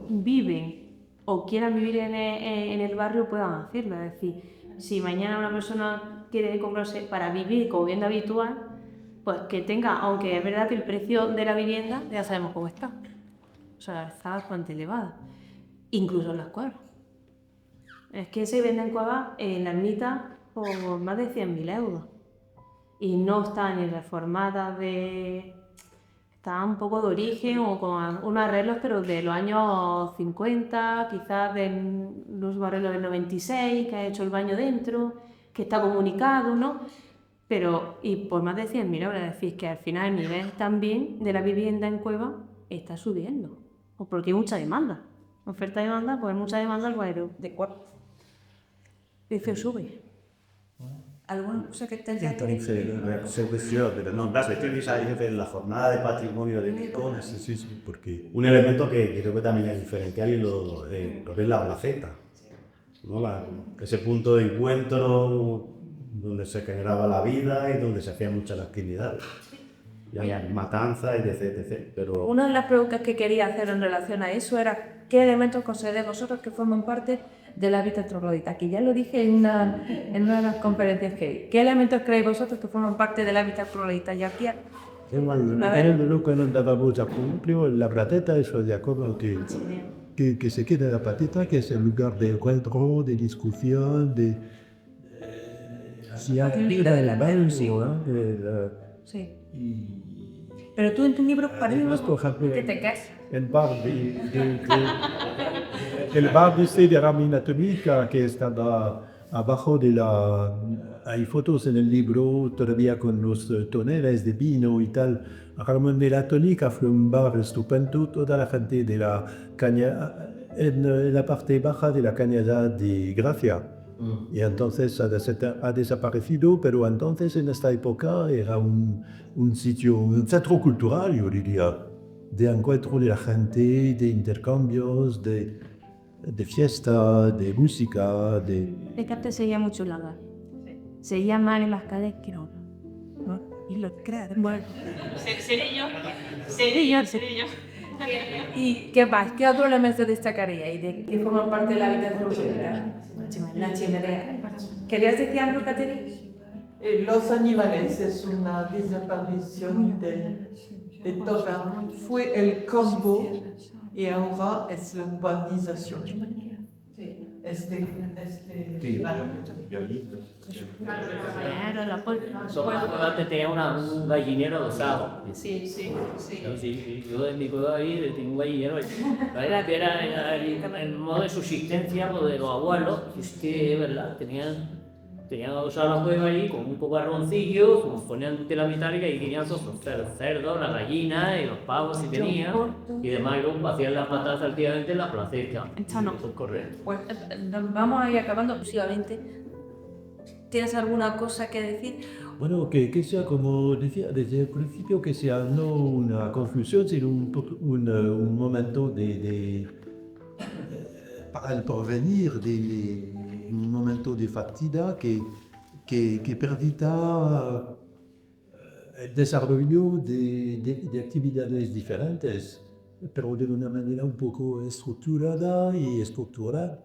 viven o quieran vivir en el barrio puedan hacerlo. Es decir, si mañana una persona quiere comprarse para vivir como vivienda habitual, pues que tenga, aunque es verdad que el precio de la vivienda ya sabemos cómo está. O sea, está bastante elevada, incluso en las cuevas. Es que se venden cuevas en la ermita por más de 100.000 euros. Y no están ni reformadas, están un poco de origen o con unos arreglos, pero de los años 50, quizás de los arreglos del 96, que ha hecho el baño dentro, que está comunicado, ¿no? Pero, y por más de 100.000 euros, es decir, que al final el nivel también de la vivienda en cueva está subiendo, o porque hay mucha demanda. Oferta y demanda, pues mucha demanda al barrio de cueva. El precio sube. ¿Alguna cosa que te haya la jornada de patrimonio de Nicón, porque un elemento que creo que también es diferencial y lo es la placeta, ¿no? Ese punto de encuentro donde se generaba la vida y donde se hacían muchas actividades. Y había matanzas, etc. Pero una de las preguntas que quería hacer en relación a eso era ¿qué elementos consideráis vosotros que forman parte del hábitat troglodita? Que ya lo dije en una de las conferencias que di. ¿Qué elementos creéis vosotros que forman parte del hábitat troglodita? Y aquí En lo que nos dábamos a ejemplo, la plateta, eso de acuerdo que se queda la plateta, que es el lugar de encuentro, de discusión, de... Si hay libre de la versión, sí. Pero tú en tu libro parece que te caes. El bar de Ramina Atómica, que está abajo de la... Hay fotos en el libro todavía con los toneles de vino y tal. Ramón de la Tónica fue un bar estupendo, toda la gente de la caña, en la parte baja de la cañada de Gracia. Y entonces ha desaparecido, pero entonces en esta época era un sitio, un centro cultural, yo diría, de encuentro de la gente, de intercambios, de fiesta, de música, de... Es que antes se veía mucho lagar. Se veía mal en las calles que no. Y lo creas, bueno. Seré yo. ¿Y qué más? ¿Qué otro elemento destacaría y de qué forman parte de la vida troglodita? La chimenea. ¿Querías decir algo, Caterina? Los animales es una desaparición de toda. Fue el campo y ahora es la urbanización. Antes tenía un gallinero adosado. Sí. Yo en mi cueva ahí tengo un gallinero. Era el modo de subsistencia de los abuelos. Es que es verdad, tenían adosado la cueva allí con un poco de arroncillo, ponían tela metálica y tenían todos los cerdos, las gallinas y los pavos si tenían. Y demás, y luego hacían las matanzas activamente en la placeta. Correcto. Pues vamos a ir acabando exclusivamente. ¿Tienes alguna cosa que decir? Bueno, que sea, como decía desde el principio, que sea no una conclusión, sino un momento para el porvenir, un momento de partida que permita el desarrollo de actividades diferentes, pero de una manera un poco estructurada y estructural.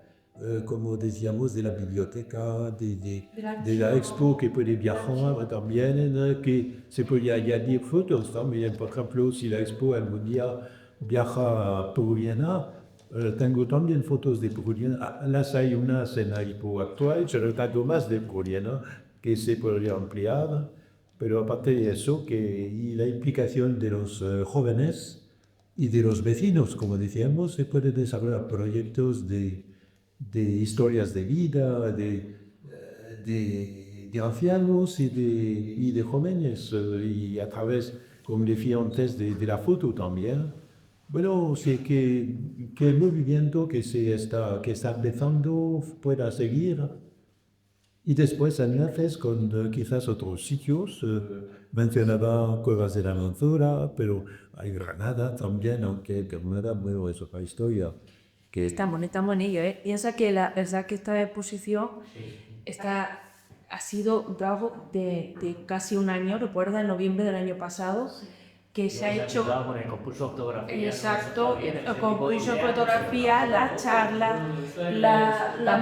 Como decíamos, de la biblioteca, de la expo que puede viajar también, que se puede añadir fotos también. Por ejemplo, si la expo algún día viaja a Purullena, tengo también fotos de Purullena. Las hay unas en la expo actual, pero tanto más de Purullena que se podría ampliar. Pero aparte de eso, y la implicación de los jóvenes y de los vecinos, como decíamos, se puede desarrollar proyectos de historias de vida, de ancianos y de jóvenes, y a través, como decía antes, de la foto también. Bueno, sí que el movimiento que está empezando pueda seguir. Y después enlaces con quizás otros sitios. Mencionaba Cuevas de la Manzora, pero hay Granada también, aunque Granada, bueno, es otra historia. Estamos en ello, ¿eh? Piensa que esta exposición está ha sido un trabajo de casi un año, recuerda, en noviembre del año pasado, que se ha hecho... Con el concurso de fotografía. Exacto, el concurso de fotografía, la charla, la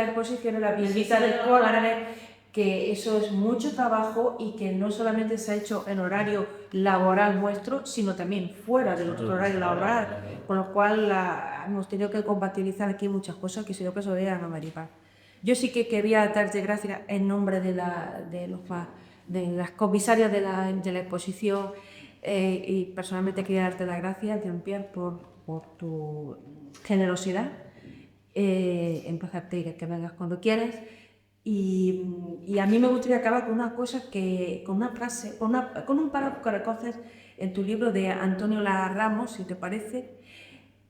exposición de la pielita del cólera, que eso es mucho trabajo y que no solamente se ha hecho en horario laboral nuestro, sino también fuera de nuestro horario laboral, con lo cual hemos tenido que compatibilizar aquí muchas cosas que si no que se vean a Maripaz. Yo sí que quería darte gracias en nombre de las comisarias de la exposición y personalmente quería darte las gracias, Jean-Pierre, por tu generosidad, emplazarte que vengas cuando quieras. Y a mí me gustaría acabar con una cosa, con una frase, con un párrafo que recoges en tu libro de Antonio Lara Ramos, si te parece,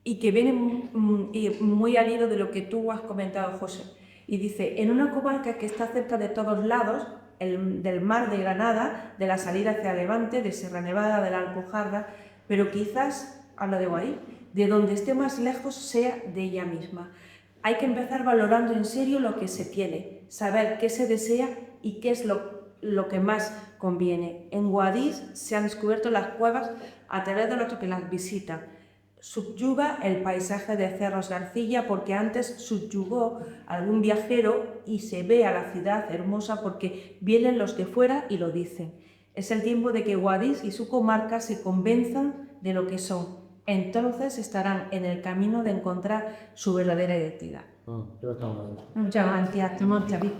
y que viene muy al hilo de lo que tú has comentado, José. Y dice, en una comarca que está cerca de todos lados, del mar de Granada, de la salida hacia Levante, de Sierra Nevada, de la Alpujarra, pero quizás, habla de Guadix, de donde esté más lejos sea de ella misma. Hay que empezar valorando en serio lo que se tiene, saber qué se desea y qué es lo que más conviene. En Guadix se han descubierto las cuevas a través de los que las visitan. Subyuga el paisaje de Cerros de Arcilla porque antes subyugó a algún viajero y se ve a la ciudad hermosa porque vienen los de fuera y lo dicen. Es el tiempo de que Guadix y su comarca se convenzan de lo que son. Entonces estarán en el camino de encontrar su verdadera identidad. Muchas gracias, Montaví.